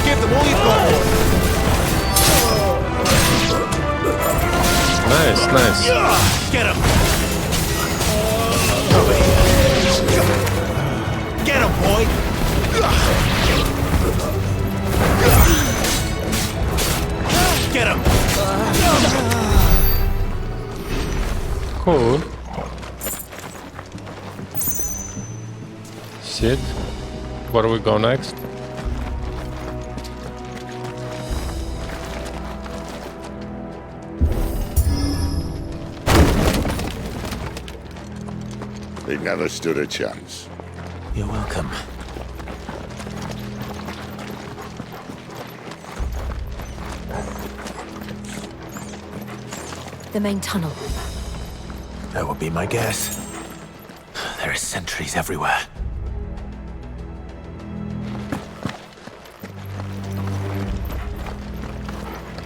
Give them all you've got! Nice, nice. Get him! Over here. Get him, boy! Get him! Cool. Sid, where do we go next? They never stood a chance. You're welcome. The main tunnel. That would be my guess. There are sentries everywhere.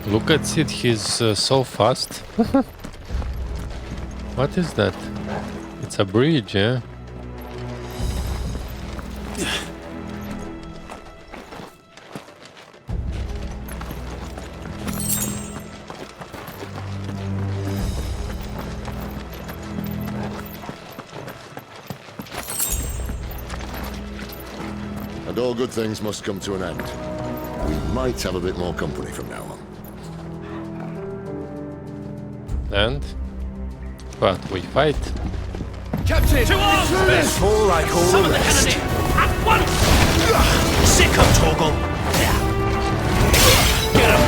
Look at Sid, he's so fast. What is that? It's a bridge, yeah? And all good things must come to an end. We might have a bit more company from now on. And? But we fight. Captain! To arms! Let's fall like all Summon the the rest. Cannonier! At once! Sick of Torgal! Get him!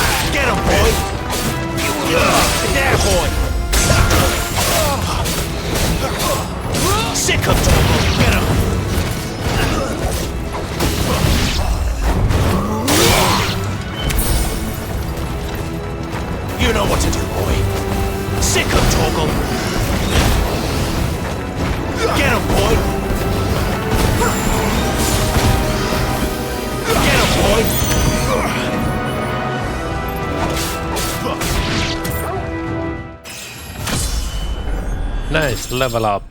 Get him, boy! There, boy! Sick of up, boy! Get up, boy! Nice, level up.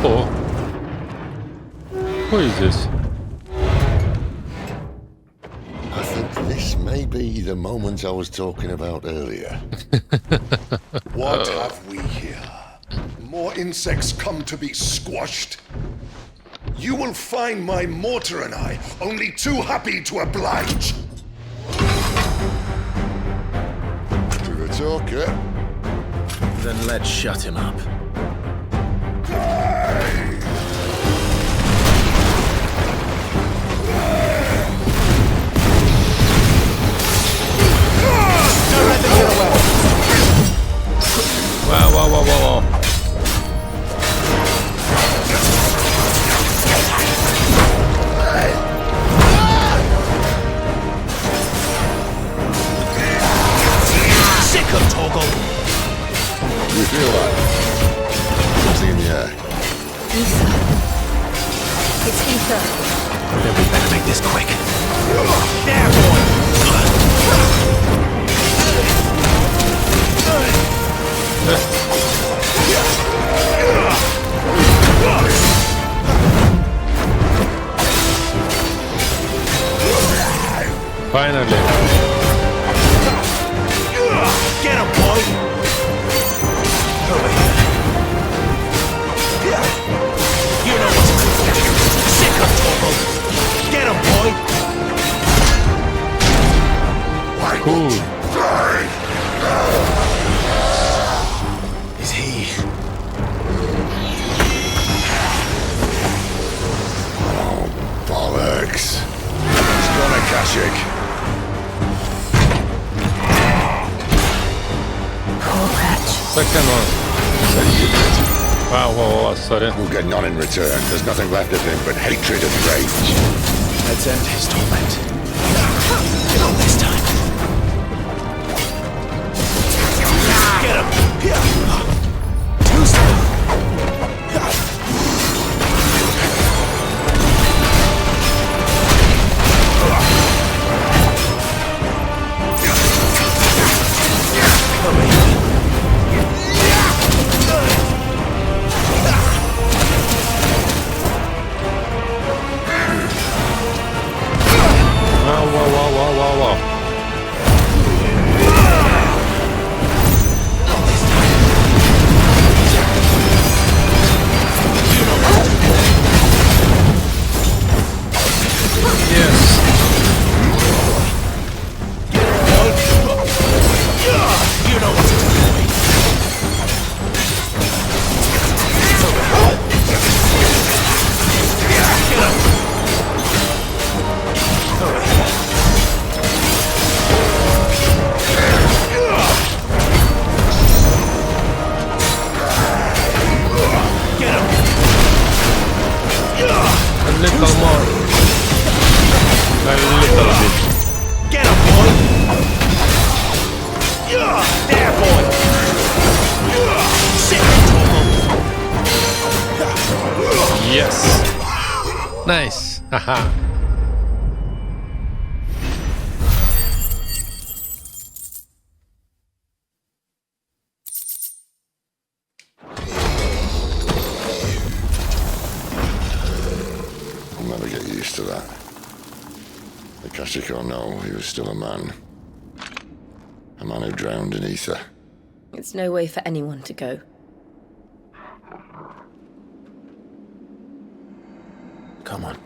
Oh. Who is this? I think this may be the moment I was talking about earlier. What have we here? More insects come to be squashed? You will find my mortar and I only too happy to oblige. To the talker. Then let's shut him up. Don't let them get away! Wow. Sick of Toggle! You feel that? Something in the air. Ether. It's ether. Then we better make this quick. There, boy! Finally. Get him, boy! Over here. You know what's sick of Toggle. Get him, boy! Cool. Is he? Oh, bollocks. He's gone Akashic. Second one. Wow, sorry. We'll get none in return. There's nothing left of him but hatred and rage. Let's end his torment. Not this time. Get him! Too slow! Wow. Nice. Haha. I'll never get used to that. Akashic or no, he was still a man. A man who drowned in ether. It's no way for anyone to go. Come on.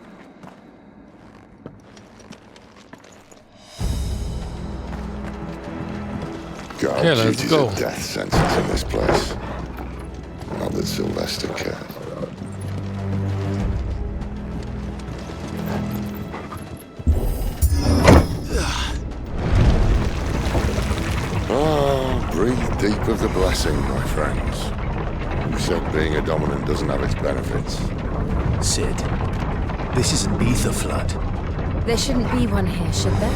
God, Okay, let's duty's go. a death sentence in this place. Not that Sylvester cared. Oh, breathe deep of the blessing, my friends. Who said being a dominant doesn't have its benefits? Sid, this is an ether flood. There shouldn't be one here, should there?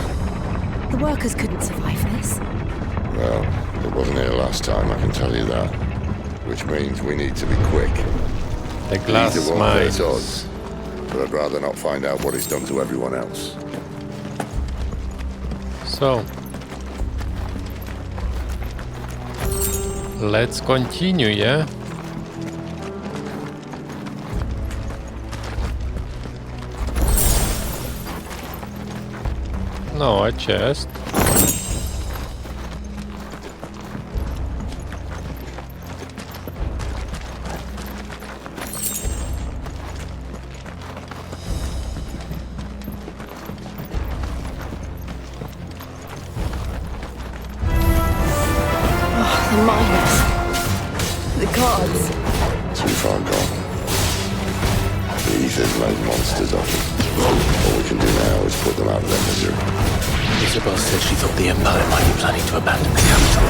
The workers couldn't survive this. Well, it wasn't here last time, I can tell you that. Which means we need to be quick. The glass Either won't mines. hurt us, but I'd rather not find out what it's done to everyone else. So, let's continue, yeah? No, a chest. The miners. The guards. Too far gone. The ether's made monsters of them. All we can do now is put them out of their misery. Isabel said she thought the Empire might be planning to abandon the capital.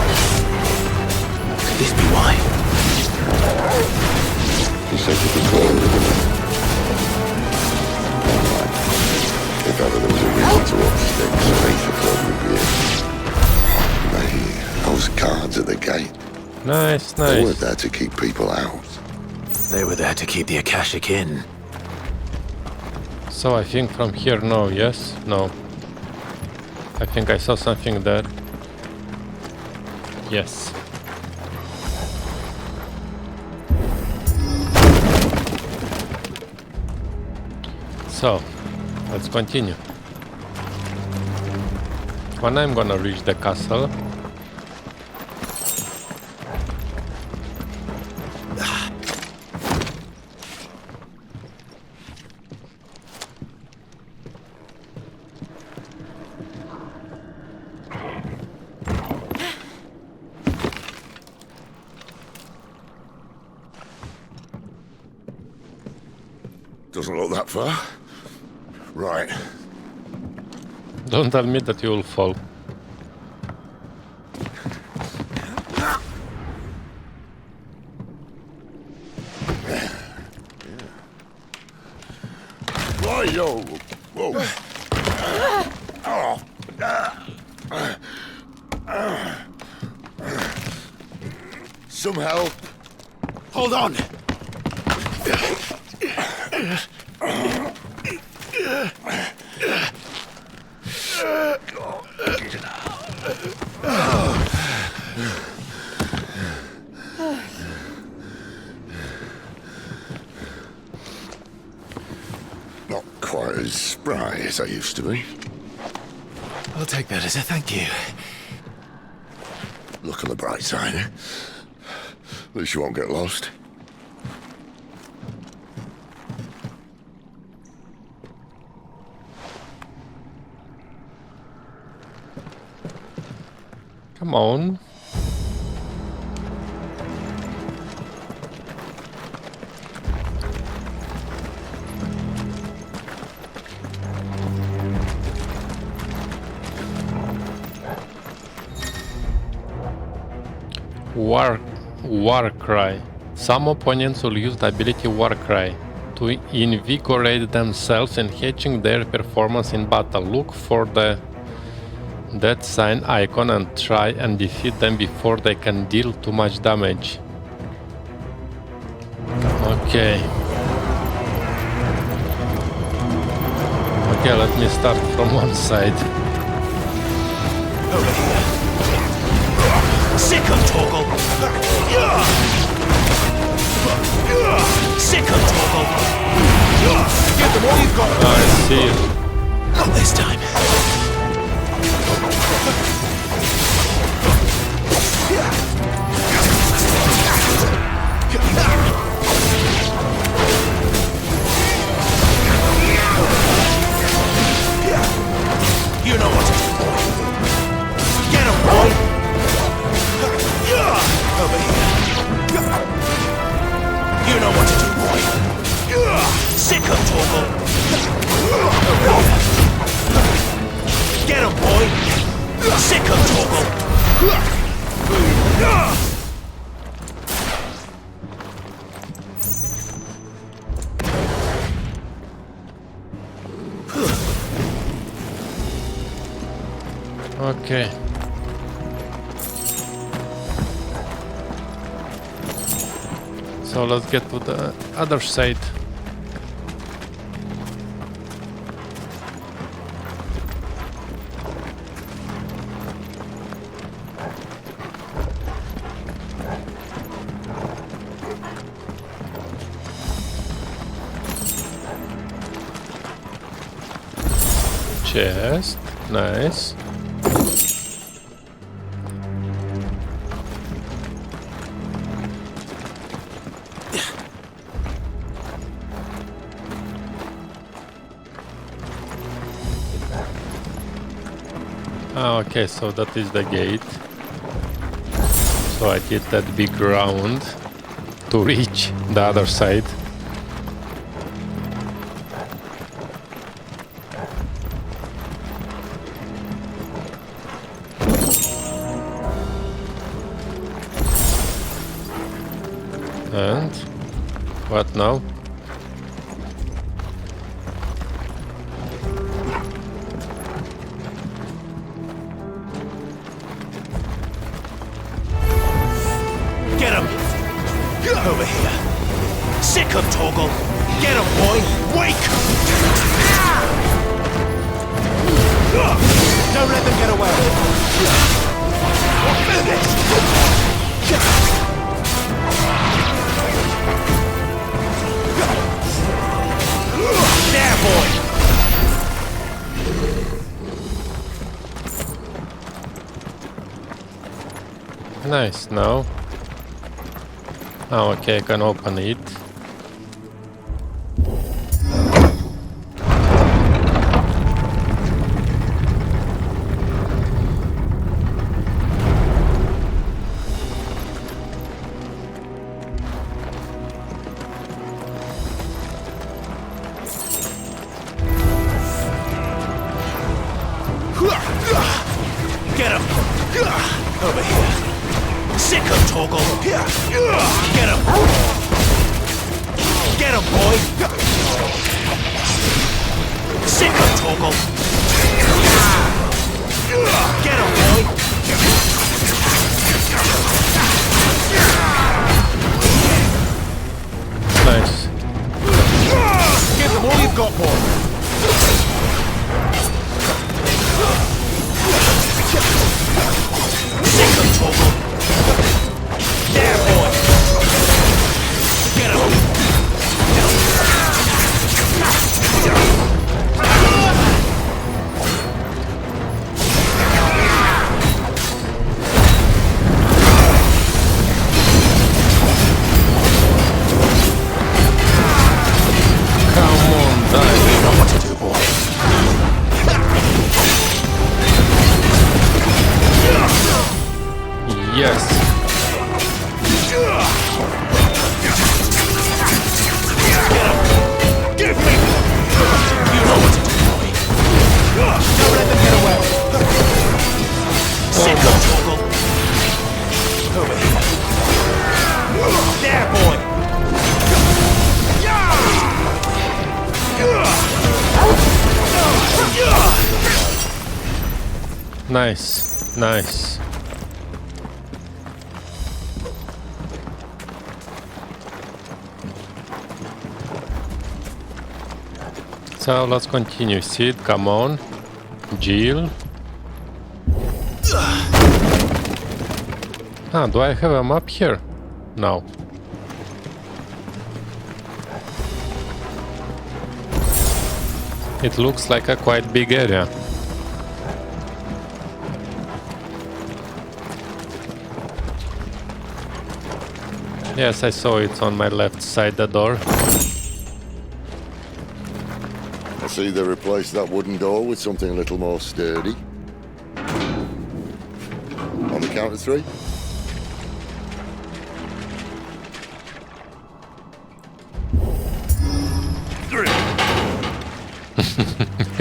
Could this be why? He said to be called, didn't he? Alright. If ever there was a reason to up sticks, Ether Club would be it. Those guards at the gate. Nice, They nice. weren't there to keep people out. They were there to keep the Akashic in. So I think from here, no, yes? No. I think I saw something there. Yes. So, let's continue. When I'm gonna reach the castle, Doesn't look that far. Right. don't tell me that you will fall. Why, yo? Whoa. Some help. Hold on! Not quite as spry as I used to be. I'll take that as a thank you. Look on the bright side, eh? At least you won't get lost. Come on. War Cry. Some opponents will use the ability War Cry to invigorate themselves, enhancing their performance in battle. Look for the death sign icon and try and defeat them before they can deal too much damage. Okay. Okay, let me start from one side. Over here. Sick of Torgal! Sick of Torgal! Give them all you've got! I see it. Not this time. You know what to do, boy. Get him, boy! Over here. You know what to do, boy. Sick of Torgal. Over here. Get him, boy. Sick of Torgal. Okay. So let's get to the other side. Chest, nice. Ah, okay, so that is the gate. So I did that big round to reach the other side. And what now? Get him! Over here. Sick him, Torgal. Get him, boy. Wake! Don't let them get away. Finish! There, boy! Nice, now. Oh, okay, I can open it. Get him! Over here. Sick him, Torgal. Get him! Get him, boy! Sick him, Torgal. Get him, boy! Nice. Give him all you've got, boy! Sick him, Torgal. There, boy! Get him! Come on, die. You know what to do, boy. Yes. Give me! You know what to do, boy. Don't let them get away. Sick of Torgal. Over here. There, boy. Nice, nice. So let's continue. Sid, come on. Jill. Ah, do I have a map here? No. It looks like a quite big area. Yes, I saw it on my left side, the door. I see they replaced that wooden door with something a little more sturdy. On the count of 3.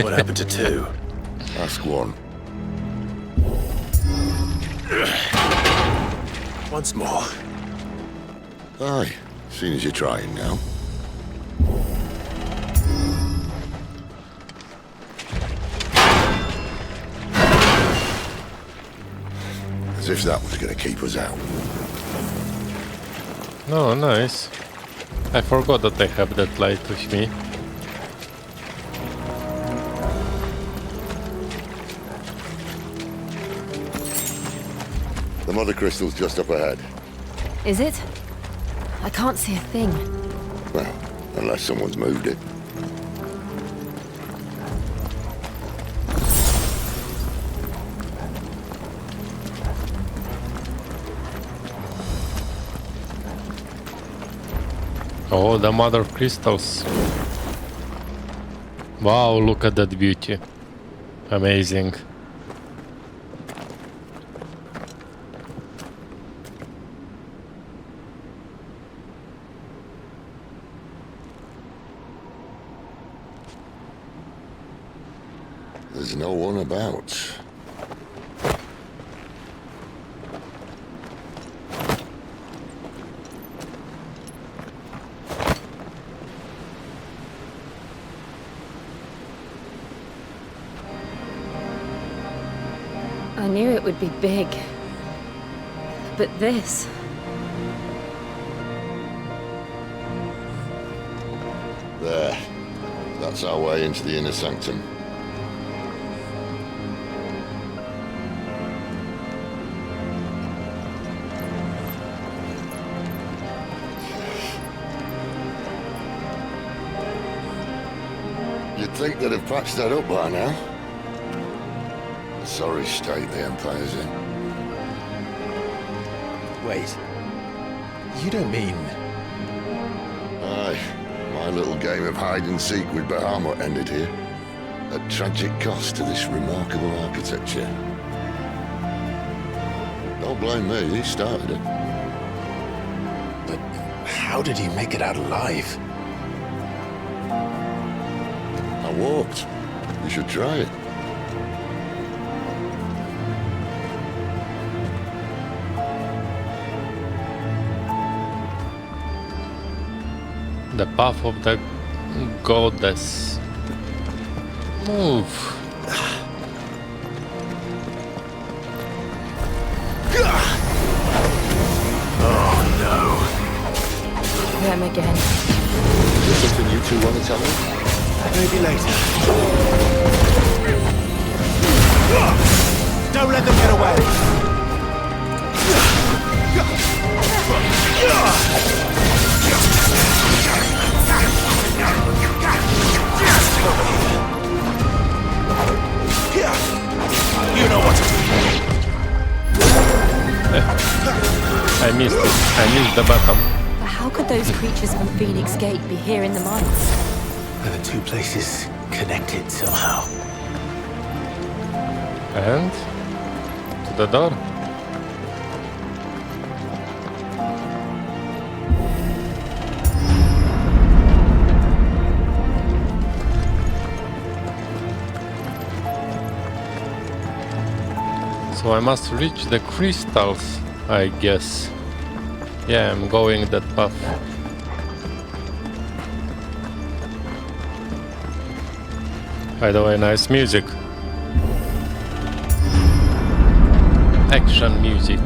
What happened to 2? Ask 1. Once more. Aye, seeing as you're trying now. As if that was going to keep us out. Oh, nice. I forgot that I have that light with me. The mother crystal's just up ahead. Is it? I can't see a thing. Well, unless someone's moved it. Oh, the mother crystals. Wow, look at that beauty. Amazing. There's no one about. I knew it would be big. But this... There. That's our way into the inner sanctum. You'd think they'd have patched that up by now. Sorry state the Empire's in. Wait. You don't mean... Aye. My little game of hide-and-seek with Bahamut ended here. At tragic cost to this remarkable architecture. Don't blame me, he started it. But how did he make it out alive? I walked. You should try it. The path of the goddess. Move. Oh no. Them again. Is there something you two want to tell me? Maybe later. Don't let them get away. You know what to do. I missed it. I missed the bottom. But how could those creatures from Phoenix Gate be here in the mines? Are the two places connected somehow? And to the door. So I must reach the crystals, I guess. Yeah, I'm going that path. By the way, nice music. Action music.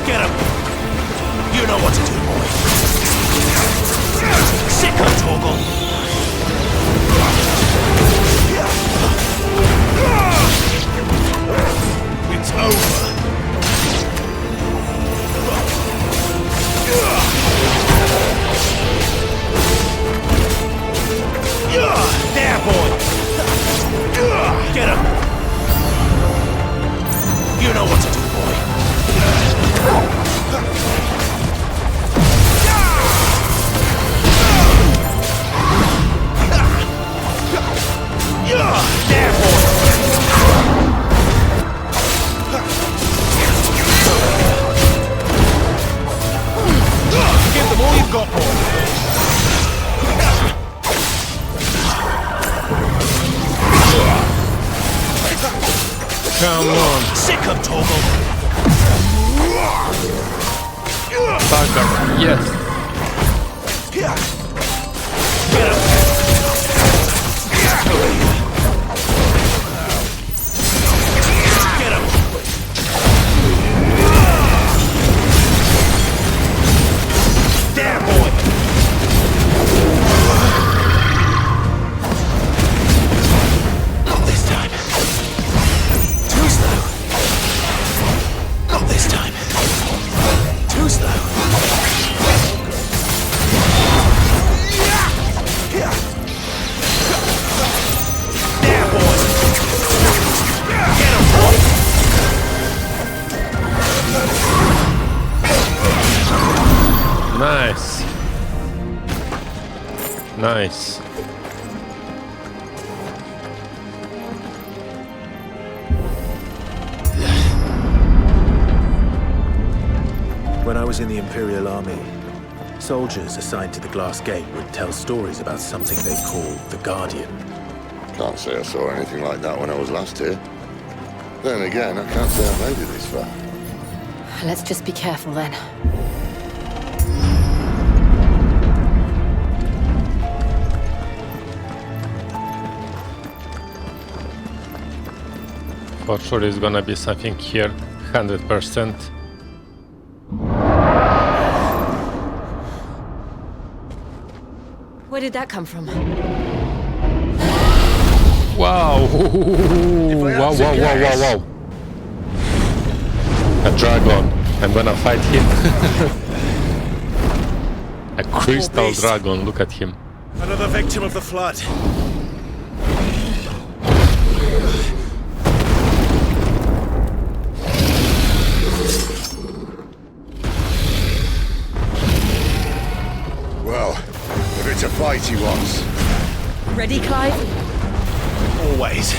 Get him! You know what to do, boy. Sick of Torgal! It's over. There, boy. Get him. You know what to do, boy. There, boy. Give them all you've got, boy. Come on. Sick of Torgal. Fucker, yes. Get him. Get him. Nice. When I was in the Imperial Army, soldiers assigned to the Glass Gate would tell stories about something they called the Guardian. Can't say I saw anything like that when I was last here. Then again, I can't say I made it this far. Let's just be careful then. For sure is gonna be something here, 100%. Where did that come from? Wow! Wow, wow, wow, wow, wow! A dragon. I'm gonna fight him. A crystal dragon, look at him. Another victim of the flood. Well, if it's a fight he wants. Ready, Clive? Always.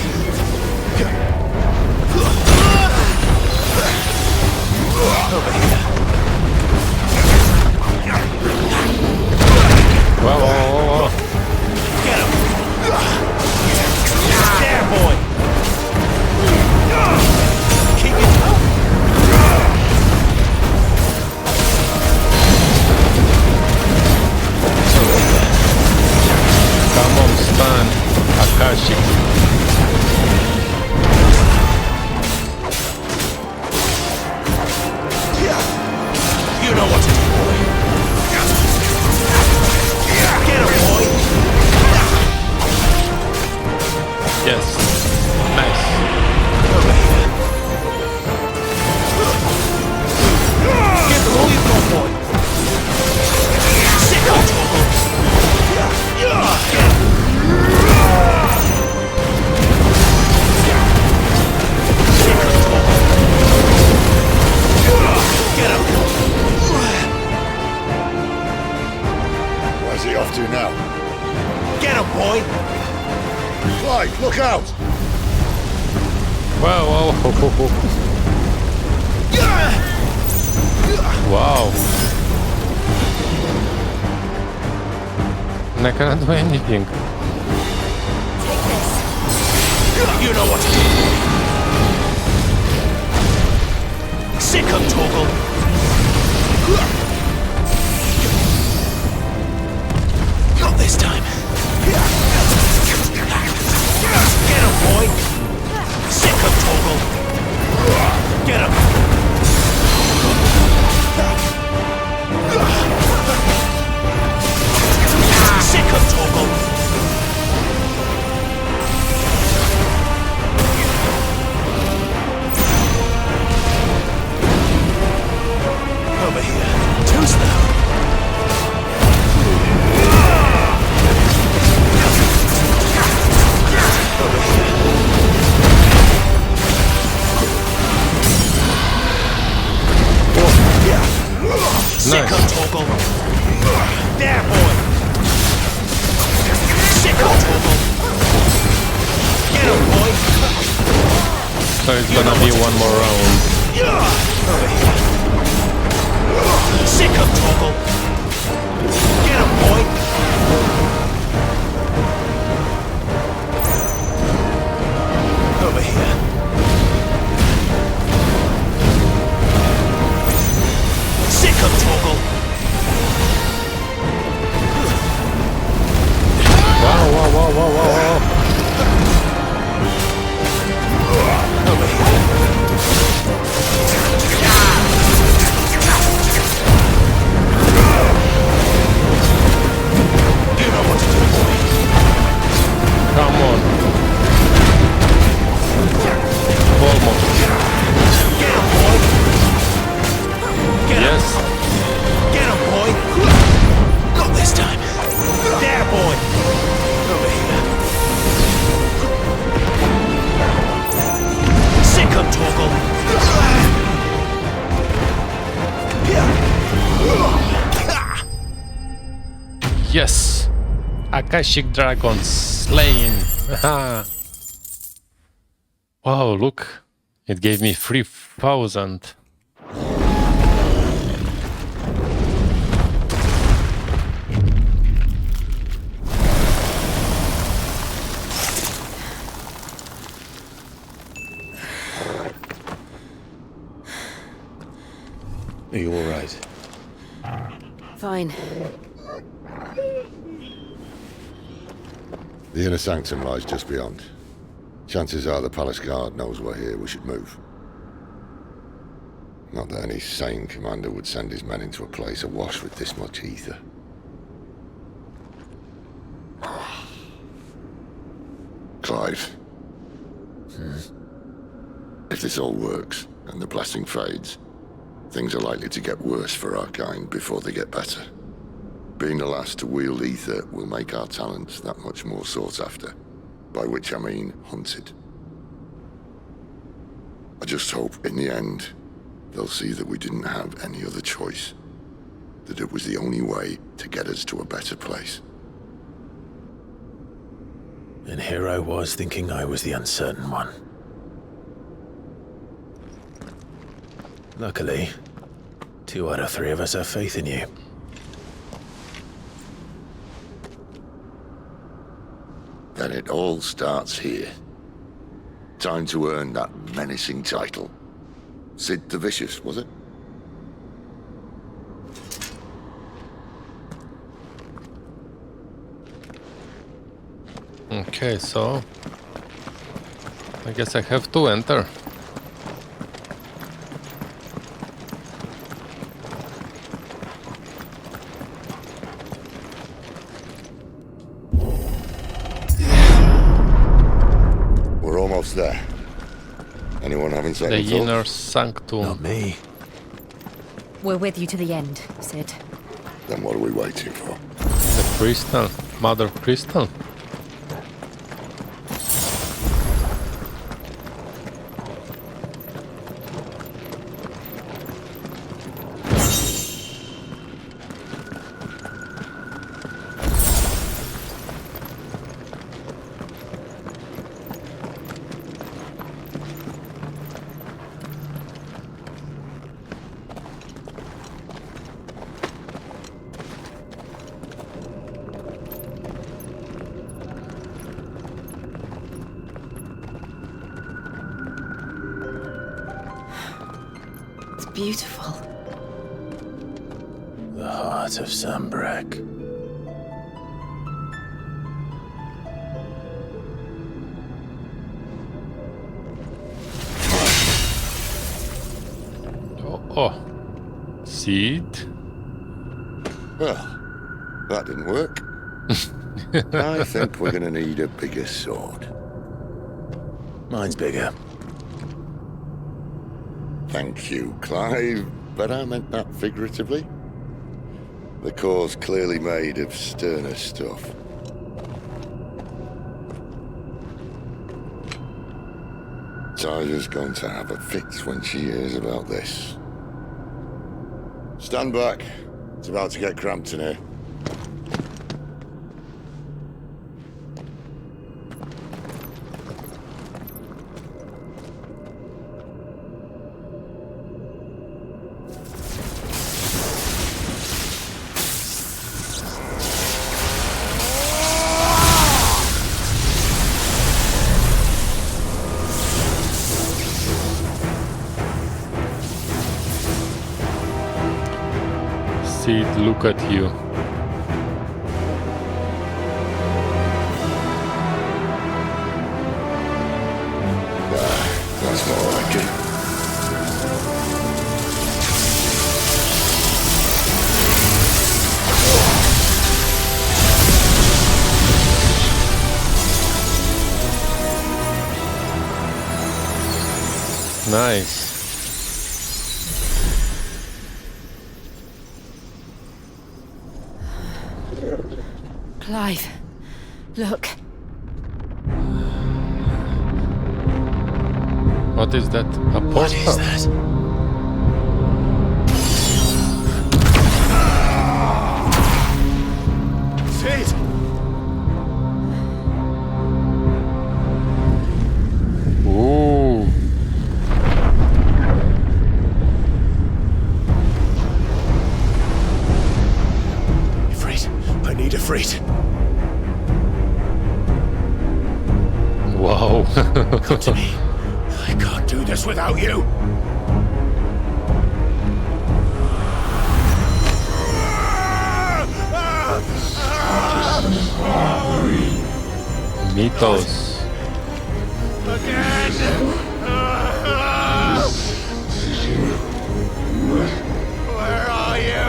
Wow, wow, wow, wow. Get him! There, boy! Keep it up! Come on, stand, Akashic. You know what to do, boy. Get him, boy. Yes. Nice. Give them all you've got, boy. Sick on Toggle. Get him. Where's he off to now? Get him, boy. Clive, look out! Wow, wow, ho, ho, ho. Wow. And I cannot do anything. You know what to do. Sick him, Toggle. Not this time. Get him, boy. Sick him, Toggle. Get him. Sick him, Toggle. Over here. Toast now. Over here. Sick him, Toggle. There, boy. Sick him, Toggle. Get him, boy. So it's gonna be one more round. Over here. Sick him, Toggle. Get him, boy. Over here. Sick him, Toggle. Wow, wow, wow, wow, wow, wow. Over here. You know what to do, boy. Come on. Almost. Get him, boy. Get him. Yes. Get him, boy. Not this time. There, boy. Over here. Sick him, Toggle. Yes. Akashic dragon slain. Wow, look. It gave me 3,000. Are you all right? Fine. The inner sanctum lies just beyond. Chances are the palace guard knows we're here. We should move. Not that any sane commander would send his men into a place awash with this much ether. Clive. If this all works, and the blessing fades, things are likely to get worse for our kind before they get better. Being the last to wield ether will make our talents that much more sought after, by which I mean hunted. I just hope, in the end, they'll see that we didn't have any other choice, that it was the only way to get us to a better place. And here I was thinking I was the uncertain one. Luckily, 2 out of 3 of us have faith in you. Then it all starts here. Time to earn that menacing title. Sid the Vicious, was it? Okay, so I guess I have to enter. We're almost there. Anyone having second The thoughts? inner sanctum. Not me. We're with you to the end, Sid. Then what are we waiting for? The crystal. Mother crystal. Beautiful. The heart of Sambrek. Oh. Seed? Well, that didn't work. I think we're gonna need a bigger sword. Mine's bigger. Thank you, Clive, but I meant that figuratively. The core's clearly made of sterner stuff. Tyler's going to have a fit when she hears about this. Stand back. It's about to get cramped in here. Seed, look at you. That's more like it. Nice. Clive, look. What is that? A portal? What is that? Sid! Mythos. Where are you?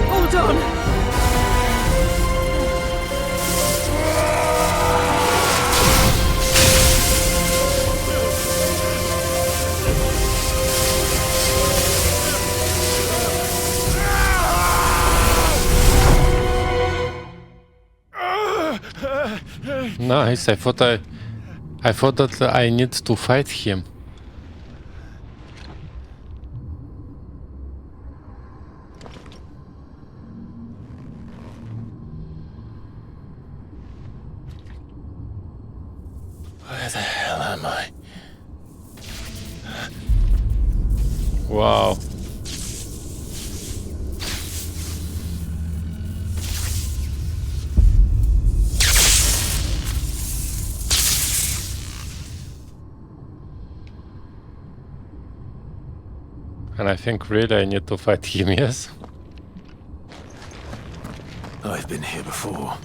Hold on! Nice. I thought that I need to fight him. Where the hell am I? Wow. And I think really I need to fight him, yes? I've been here before.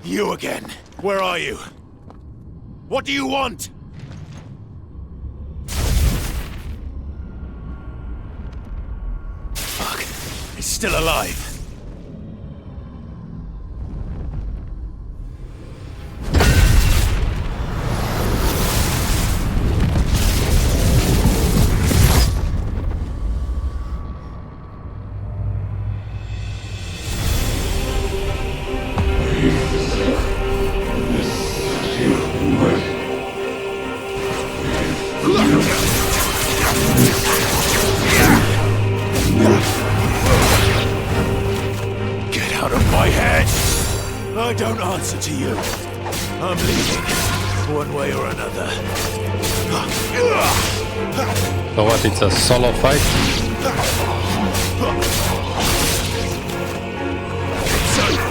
You again. Where are you? What do you want? Fuck. He's still alive. I don't answer to you. I'm leaving, one way or another. So what, it's a solo fight? It's over.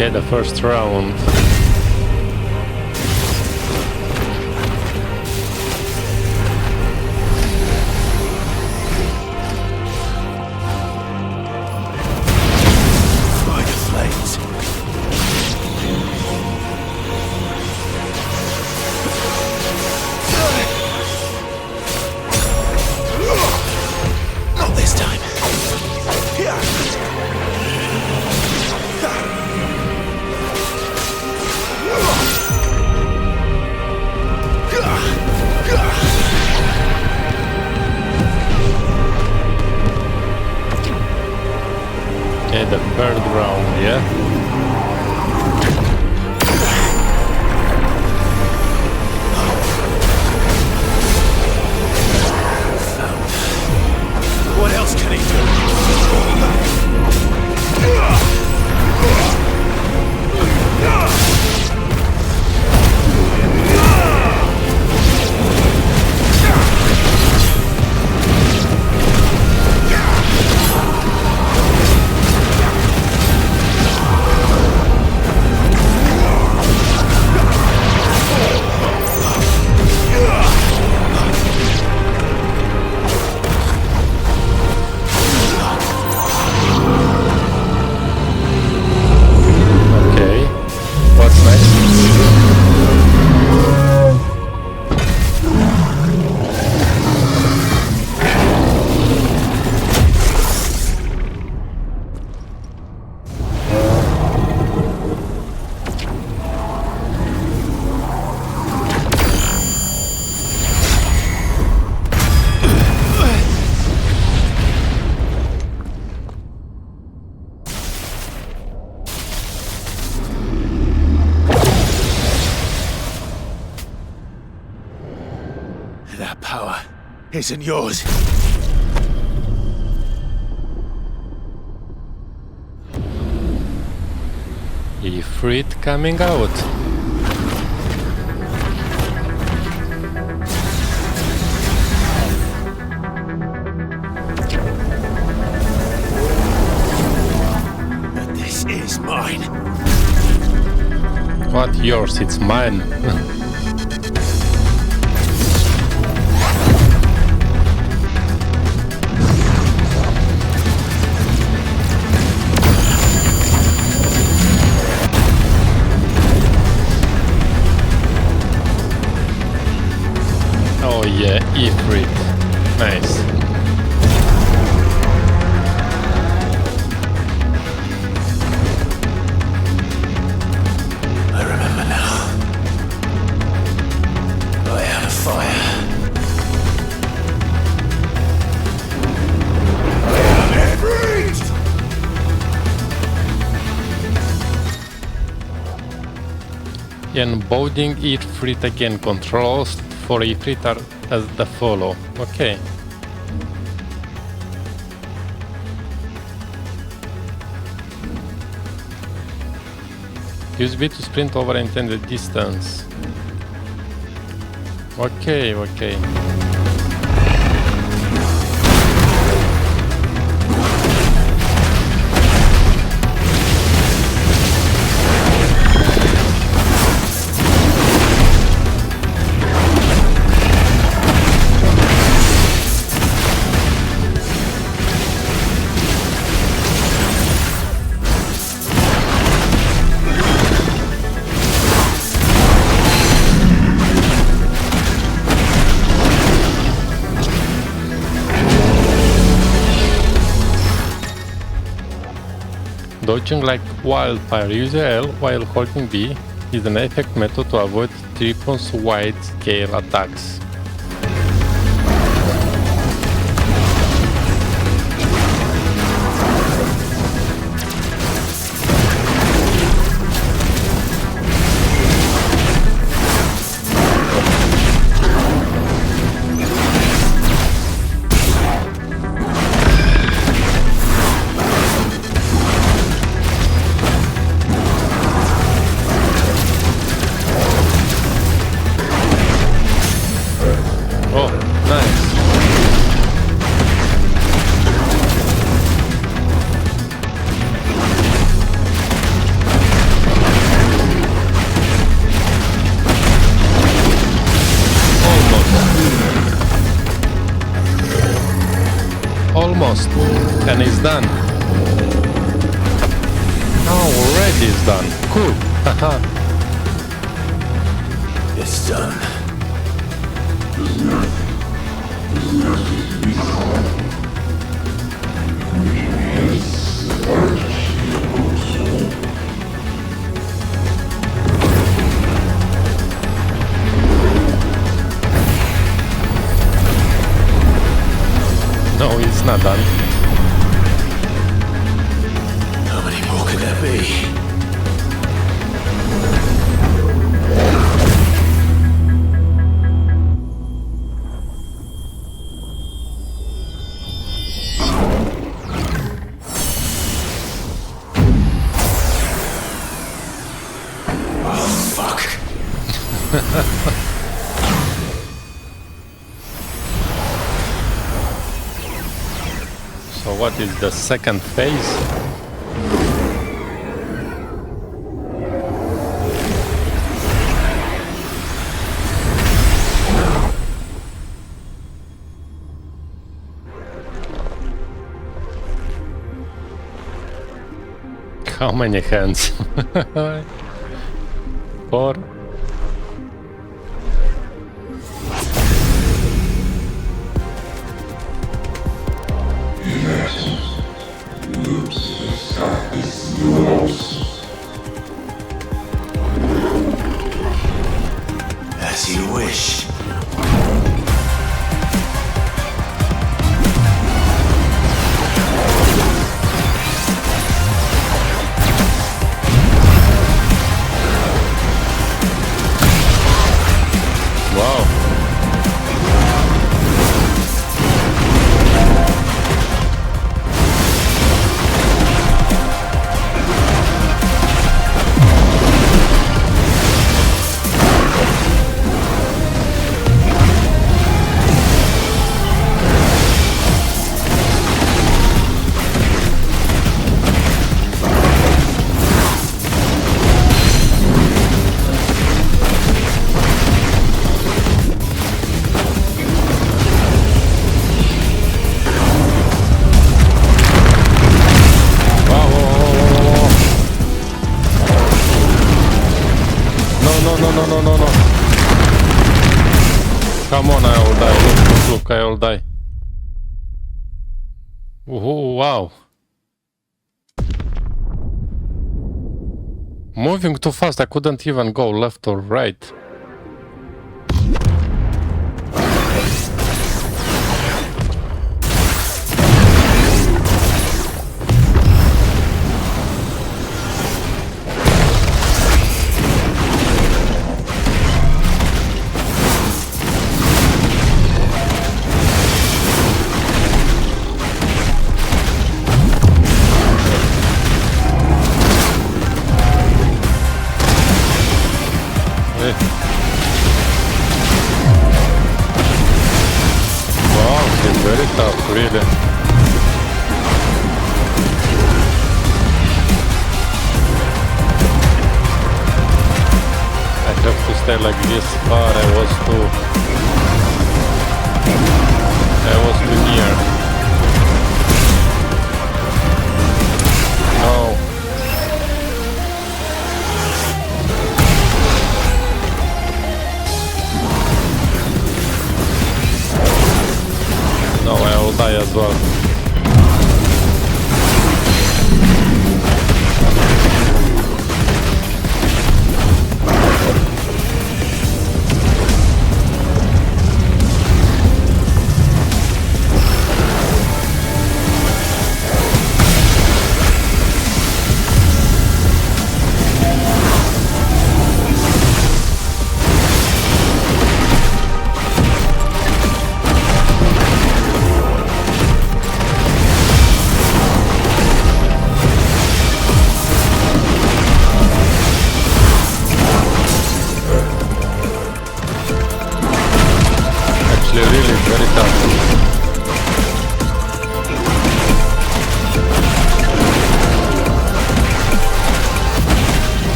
Okay, the first round. By the flames. Not this time. isn't yours. Ifrit coming out. But this is mine. What yours? It's mine. Oh yeah, Ifrit. Nice. I remember now. I am fire. I am Ifrit! Embodying Ifrit again. Controls for Ifrit are as the follow. Okay. Use B to sprint over intended distance. Okay, okay. Dodging like wildfire. Use L while holding B is an effect method to avoid Typhon's wide-scale attacks. Almost, and it's done. Already it's done. Cool. Haha. It's done. No, it's not done. How many more could there be? Oh, fuck. So what is the second phase? How many hands? 4. As you wish. că I will die. Wow. Moving too fast, I couldn't even go left or right. Really? I have to stay like this far. I was too near. No. No, I will die as well.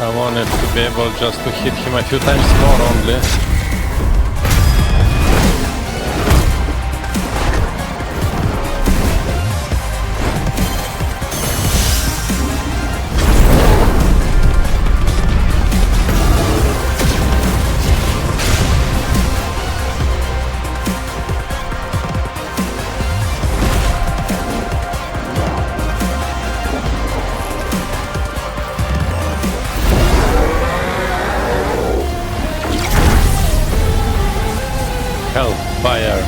I wanted to be able just to hit him a few times more only. Hellfire.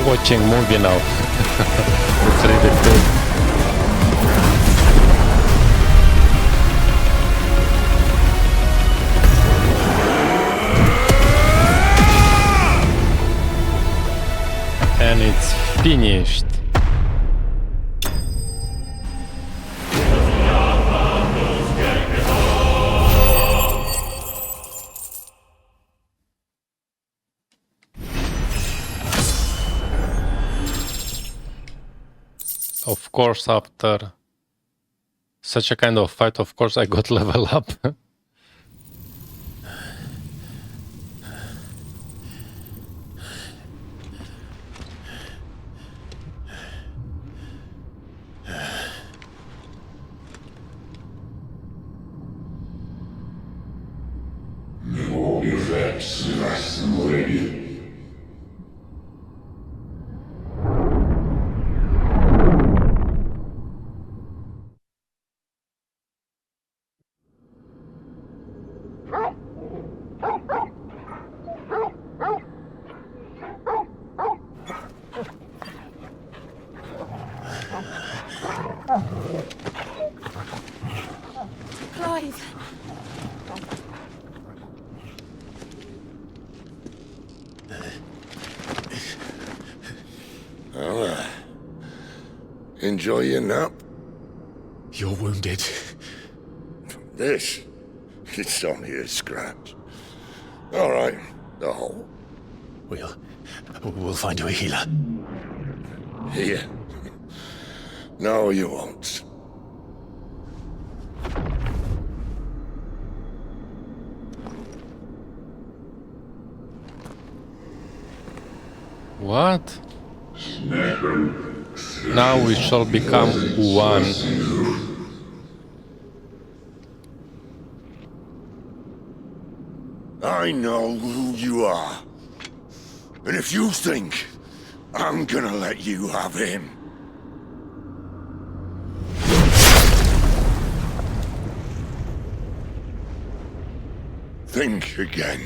Watching movie now. It's really cool. And it's finished. Of course, after such a kind of fight, of course, I got level up. Clive. Well, enjoy your nap. You're wounded. This? It's only a scratch. All right, the hole. We'll find you a healer. Here. No, you won't. What? Now we shall become one. I know who you are. And if you think I'm gonna let you have him... think again.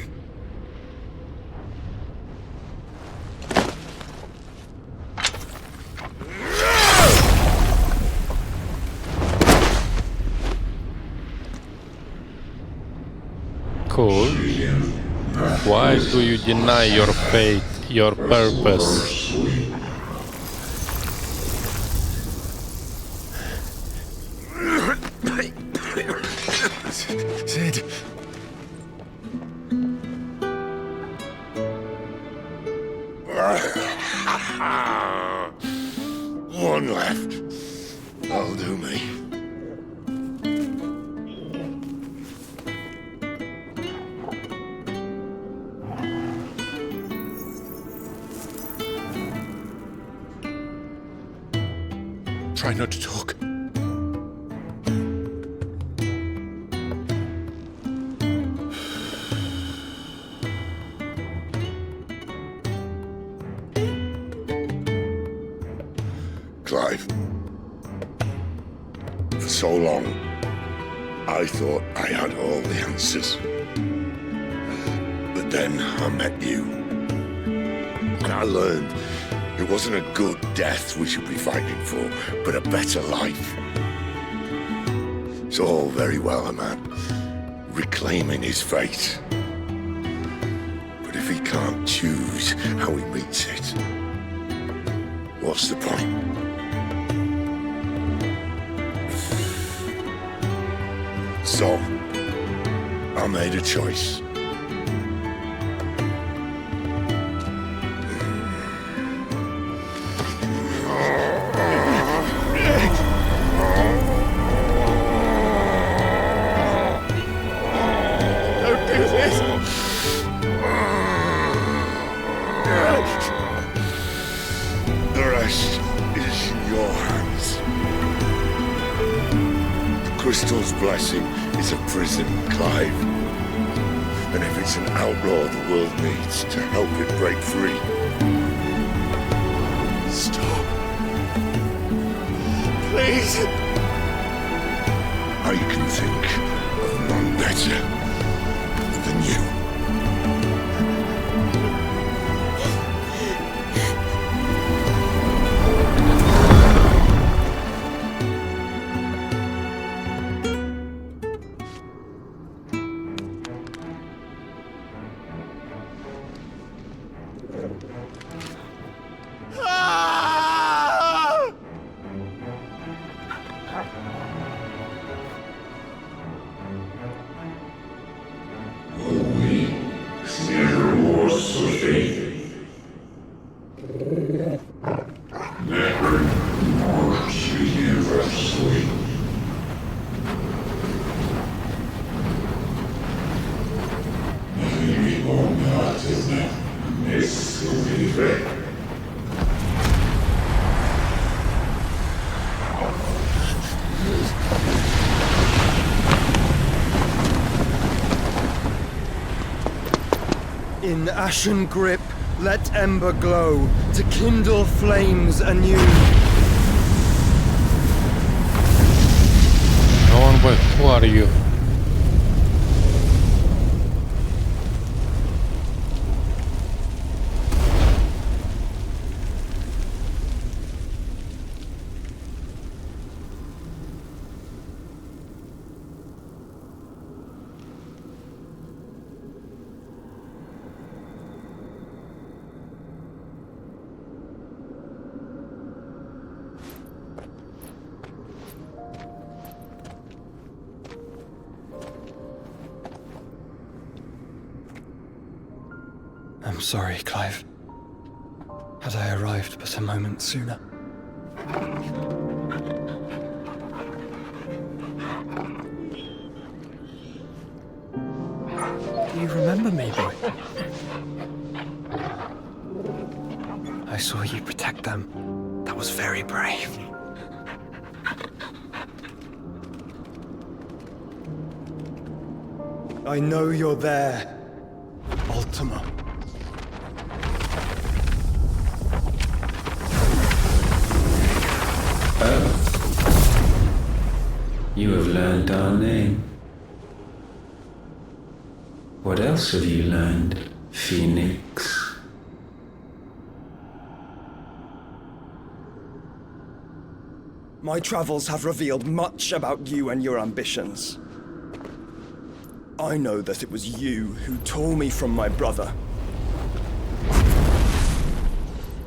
Cool. Why do you deny your fate, your purpose? Sid. One left. That'll do me. Try not to talk. Clive. For so long, I thought I had all the answers. But then I met you. And I learned it wasn't a good death we should be fighting for, but a better life. It's all very well, a man reclaiming his fate. But if he can't choose how he meets it, what's the point? So, I made a choice. Don't do this! The rest is in your hands. The crystal's blessing is a prison, Clive. And if it's an outlaw the world needs to help it break free... Stop. Please. I can think of none better than you. In ashen grip, let ember glow, to kindle flames anew. No one, but who are you? sorry, Clive. Had I arrived but a moment sooner. Do you remember me, boy? I saw you protect them. That was very brave. I know you're there, Ultima. Oh. You have learned our name. What else have you learned, Phoenix? My travels have revealed much about you and your ambitions. I know that it was you who tore me from my brother.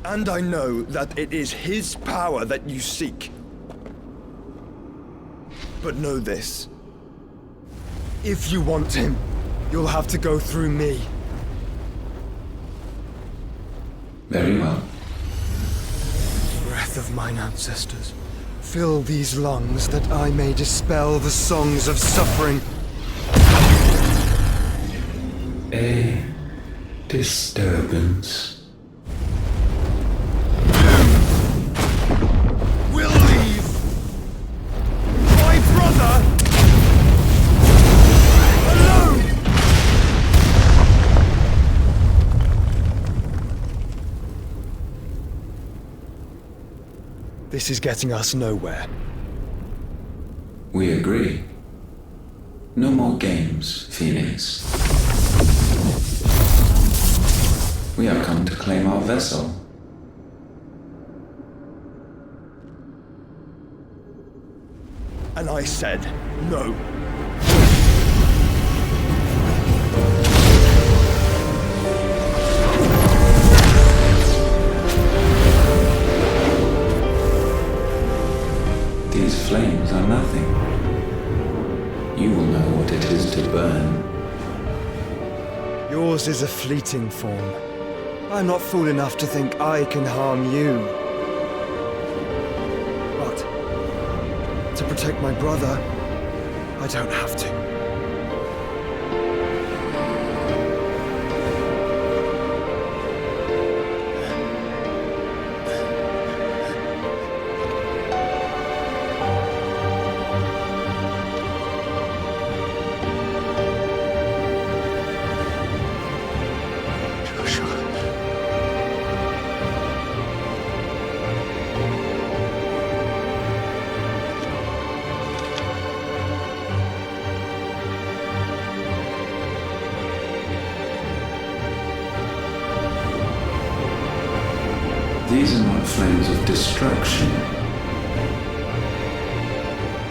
And I know that it is his power that you seek. But know this. If you want him, you'll have to go through me. Very well. Breath of mine ancestors, fill these lungs that I may dispel the songs of suffering. A disturbance. We'll leave! My brother! Alone! This is getting us nowhere. We agree. No more games, Phoenix. We have come to claim our vessel. And I said no. These flames are nothing. You will know what it is to burn. Yours is a fleeting form. I'm not fool enough to think I can harm you. But to protect my brother, I don't have to. These are not flames of destruction.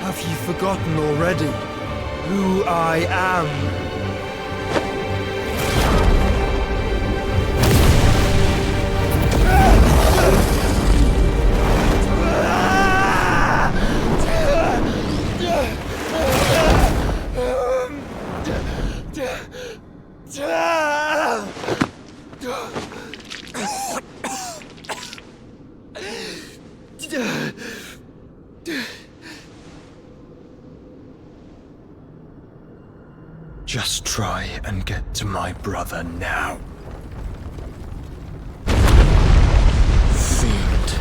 Have you forgotten already who I am? Just try and get to my brother now. Fiend.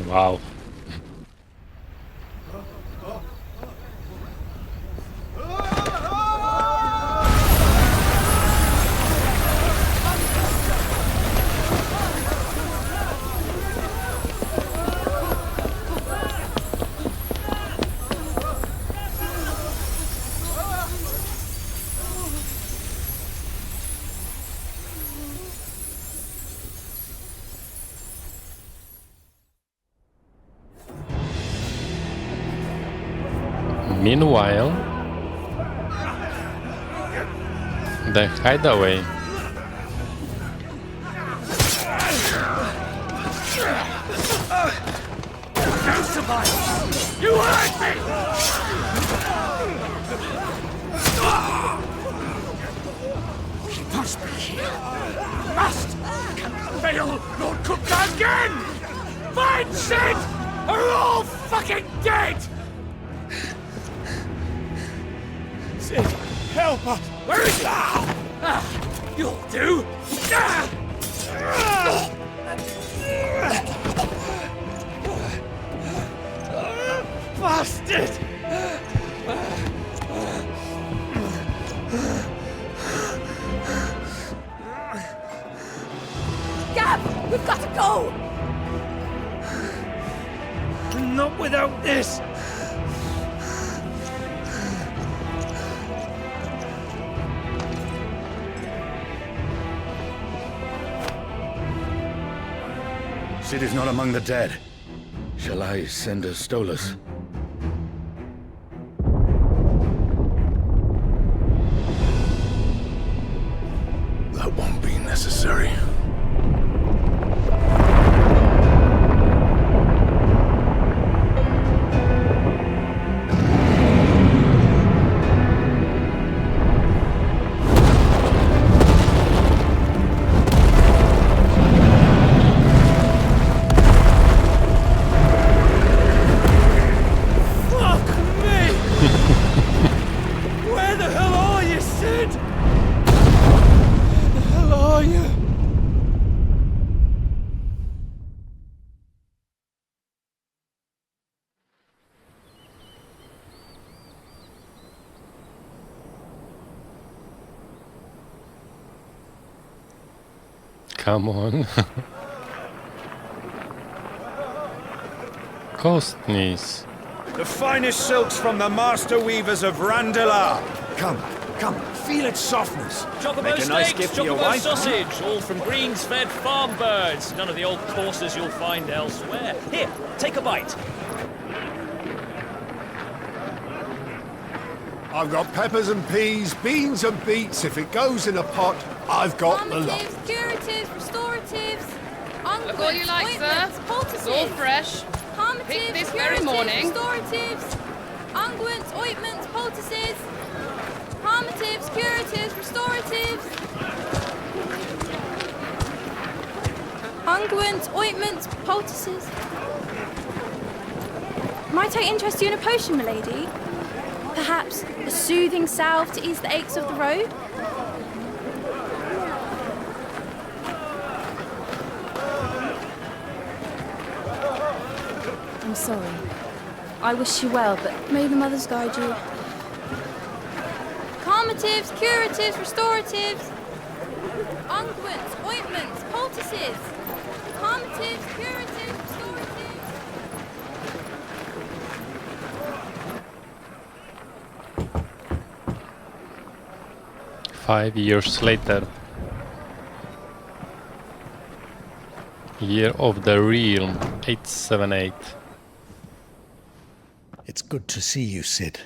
Wow. Meanwhile, the Hideaway. You survived! You hurt me! He must be here. Must! Can fail Lord Cookta again! Find Sid! Or we're all fucking dead! Sid, help us! Where is he? You'll do! Bastard! Gab! We've got to go! Not without this! Sid is not among the dead. Shall I send a Stolas? That won't be necessary. Come on. Kostnice. The finest silks from the master weavers of Randala. Come, feel its softness. Chocobo Make a nice steaks, gift for your chocobo wife. sausage, all from greens-fed farm birds. None of the old courses you'll find elsewhere. Here, take a bite. I've got peppers and peas, beans and beets. If it goes in a pot, I've got the lot. Curatives, restoratives, Look all you like, sir. It's all fresh. Picked this very morning. Restoratives, unguents, ointments, poultices, harmatives, curatives, restoratives, unguents, ointments, poultices. Might I interest you in a potion, milady? Perhaps a soothing salve to ease the aches of the road? I'm sorry. I wish you well, but may the mothers guide you. Calmatives, curatives, restoratives, unguents, ointments, poultices, calmatives, curatives, restoratives. 5 years later. Year of the Realm, 878. It's good to see you, Sid.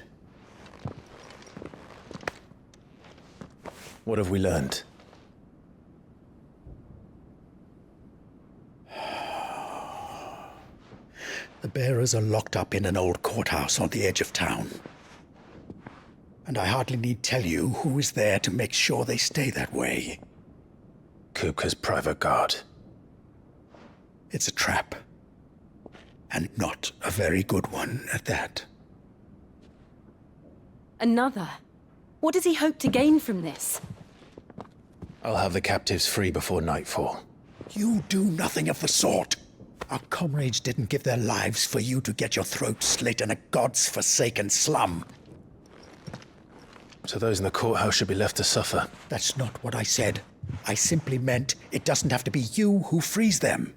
What have we learned? The bearers are locked up in an old courthouse on the edge of town. And I hardly need tell you who is there to make sure they stay that way. Kupka's private guard. It's a trap. And not a very good one at that. Another? What does he hope to gain from this? I'll have the captives free before nightfall. You do nothing of the sort. Our comrades didn't give their lives for you to get your throat slit in a god's forsaken slum. So those in the courthouse should be left to suffer. That's not what I said. I simply meant it doesn't have to be you who frees them.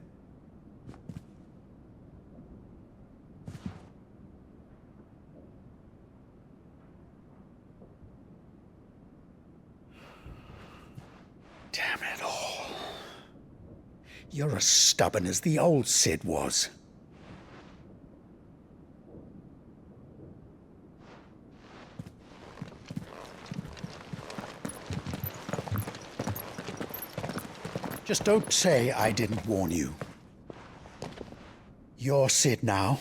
Damn it all. You're as stubborn as the old Sid was. Just don't say I didn't warn you. You're Sid now,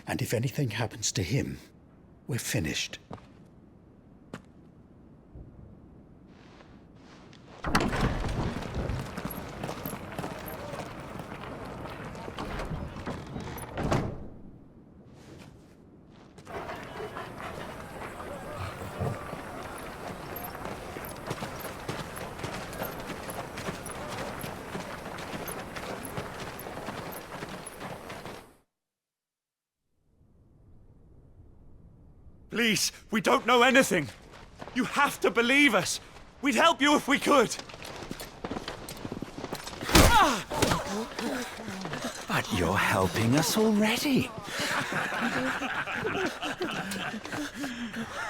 and if anything happens to him, we're finished. Please, we don't know anything. You have to believe us. We'd help you if we could. But you're helping us already.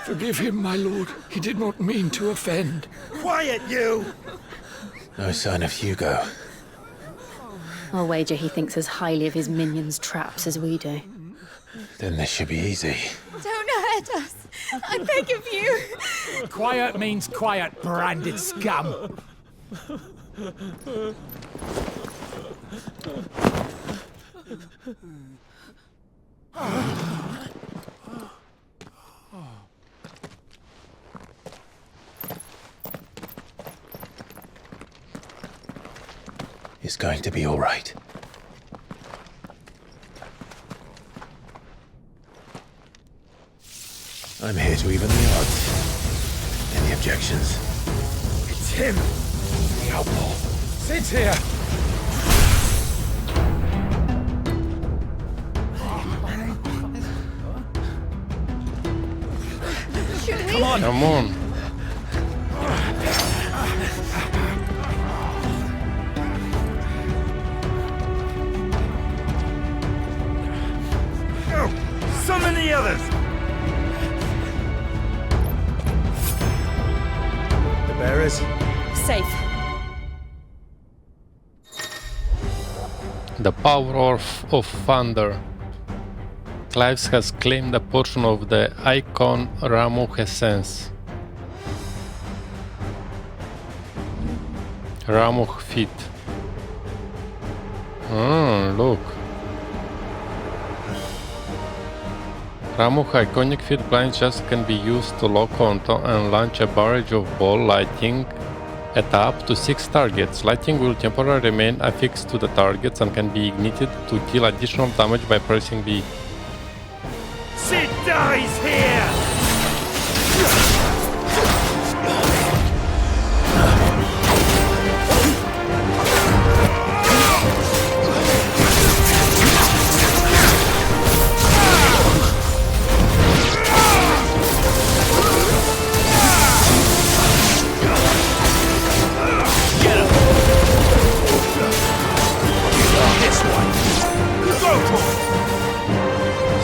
Forgive him, my lord. He did not mean to offend. Quiet, you! No sign of Hugo. I'll wager he thinks as highly of his minions' traps as we do. Then this should be easy. Don't hurt us. I beg of you. Quiet means quiet, branded scum. It's going to be all right. I'm here to even the odds. Any objections? It's him, the outlaw. Sit here. Come on. Come on. Summon the others! The bearers? Safe. The power of thunder. Clives has claimed a portion of the icon Ramuh essence. Ramuh feet. Look. Ramuh iconic feet blind just can be used to lock onto and launch a barrage of ball lighting at up to 6 targets. Lighting will temporarily remain affixed to the targets and can be ignited to deal additional damage by pressing B. Sid dies here!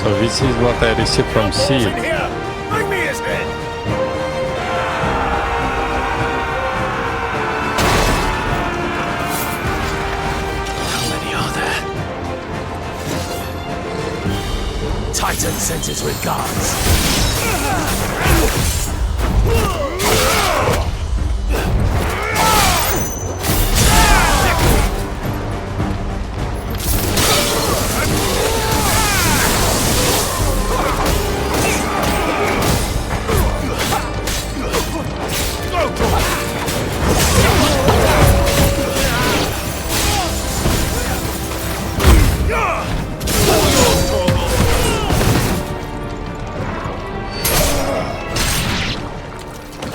So this is what I received from CID. Bring me his head! How many are there? Titan sends his regards.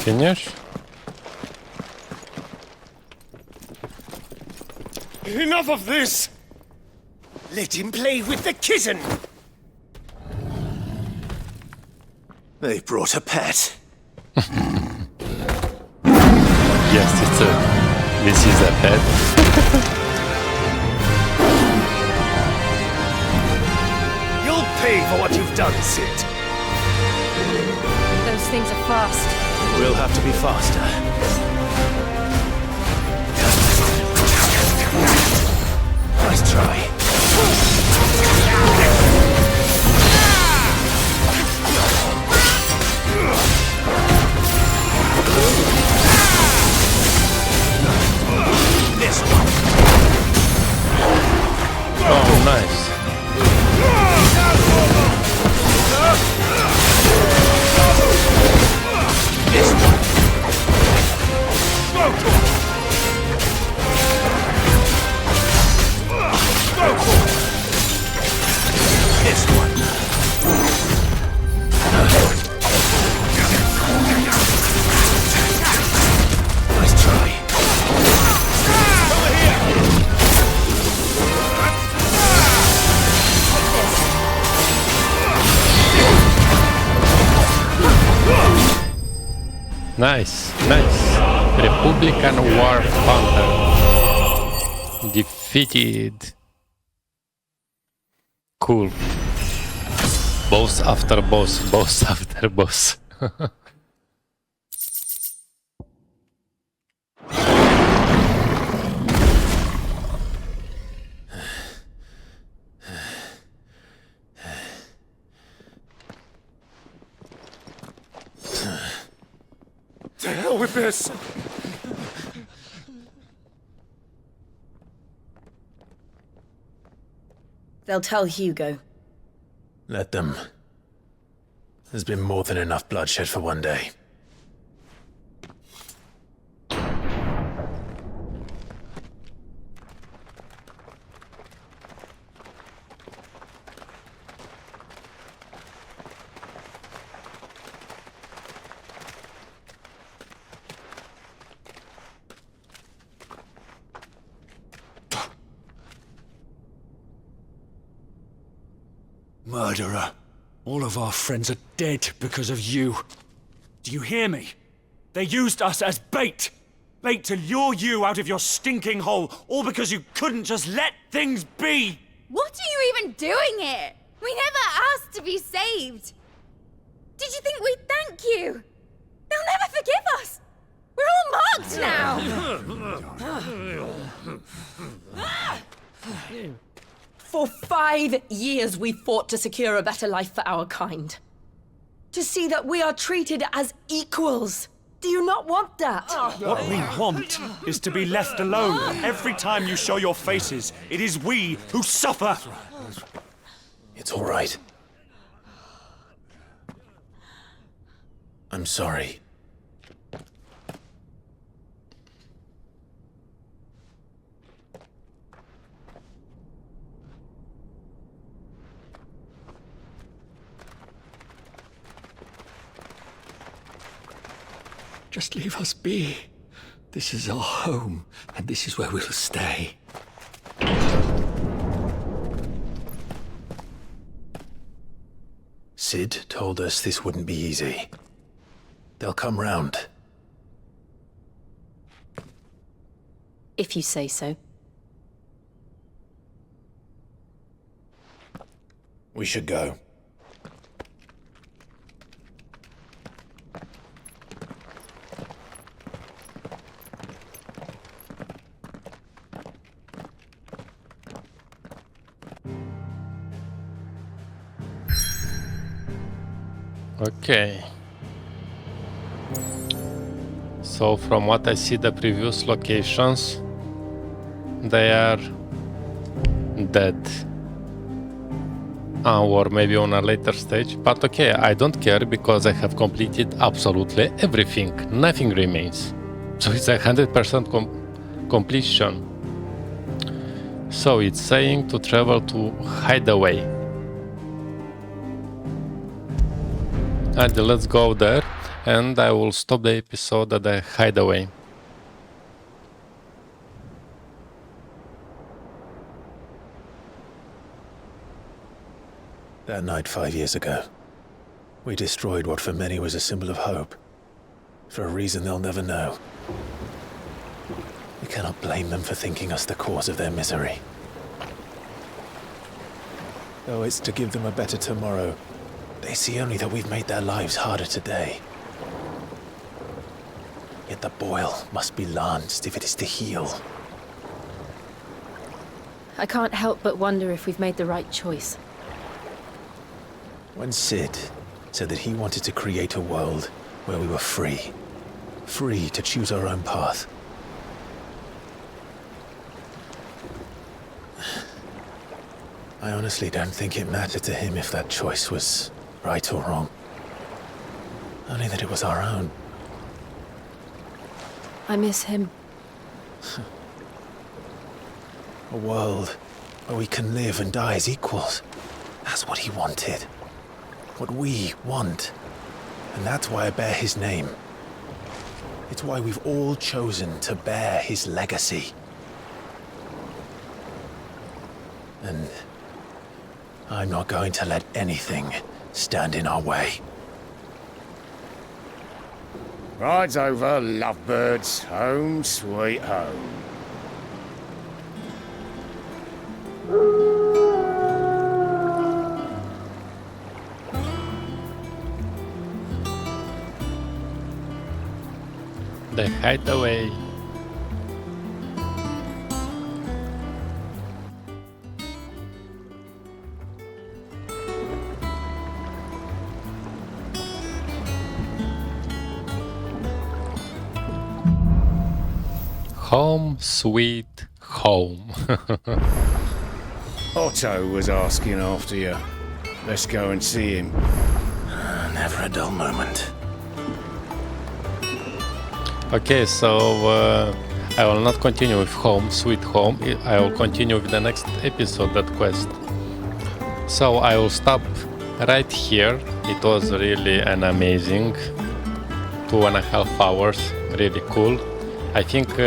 Finish? Enough of this! Let him play with the kitten! They brought a pet. Yes, this is a pet. You'll pay for what you've done, Sid. Those things are fast. We'll have to be faster. Nice try. This one. Oh, nice. This one. Go! Nice, nice. Republican War Panther. Defeated. Cool. Boss after boss, boss after boss. To hell with this! They'll tell Hugo. Let them. There's been more than enough bloodshed for one day. Murderer. All of our friends are dead because of you. Do you hear me? They used us as bait. Bait to lure you out of your stinking hole, all because you couldn't just let things be. What are you even doing here? We never asked to be saved. Did you think we'd thank you? They'll never forgive us. We're all marked now. For 5 years we fought to secure a better life for our kind. To see that we are treated as equals. Do you not want that? What we want is to be left alone. Every time you show your faces, it is we who suffer. It's all right. I'm sorry. Just leave us be. This is our home, and this is where we'll stay. Sid told us this wouldn't be easy. They'll come round. If you say so. We should go. Okay. So from what I see, the previous locations, they are dead. Or maybe on a later stage, but okay, I don't care because I have completed absolutely everything. Nothing remains. So it's 100% completion. So it's saying to travel to Hideaway. And let's go there, and I will stop the episode at the Hideaway. That night 5 years ago, we destroyed what for many was a symbol of hope. For a reason they'll never know. We cannot blame them for thinking us the cause of their misery. Though it's to give them a better tomorrow, they see only that we've made their lives harder today. Yet the boil must be lanced if it is to heal. I can't help but wonder if we've made the right choice. When Sid said that he wanted to create a world where we were free. Free to choose our own path. I honestly don't think it mattered to him if that choice was right or wrong. Only that it was our own. I miss him. A world where we can live and die as equals. That's what he wanted. What we want. And that's why I bear his name. It's why we've all chosen to bear his legacy. And I'm not going to let anything stand in our way. Rides over, lovebirds, home sweet home. The Hideaway. Home sweet home. Otto was asking after you. Let's go and see him. Never a dull moment. Okay, so I will not continue with home sweet home. I will continue with the next episode, that quest. So I will stop right here. It was really an amazing 2.5 hours, really cool. I think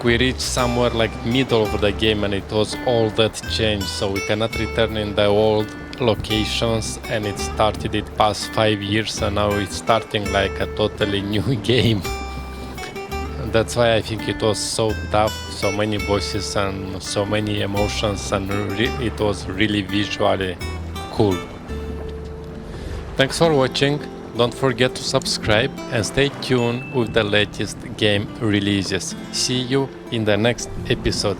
we reached somewhere like middle of the game and it was all that changed, so we cannot return in the old locations, and it started it past 5 years and now it's starting like a totally new game. That's why I think it was so tough, so many bosses and so many emotions, and it was really visually cool. Thanks for watching. Don't forget to subscribe and stay tuned with the latest game releases. See you in the next episode.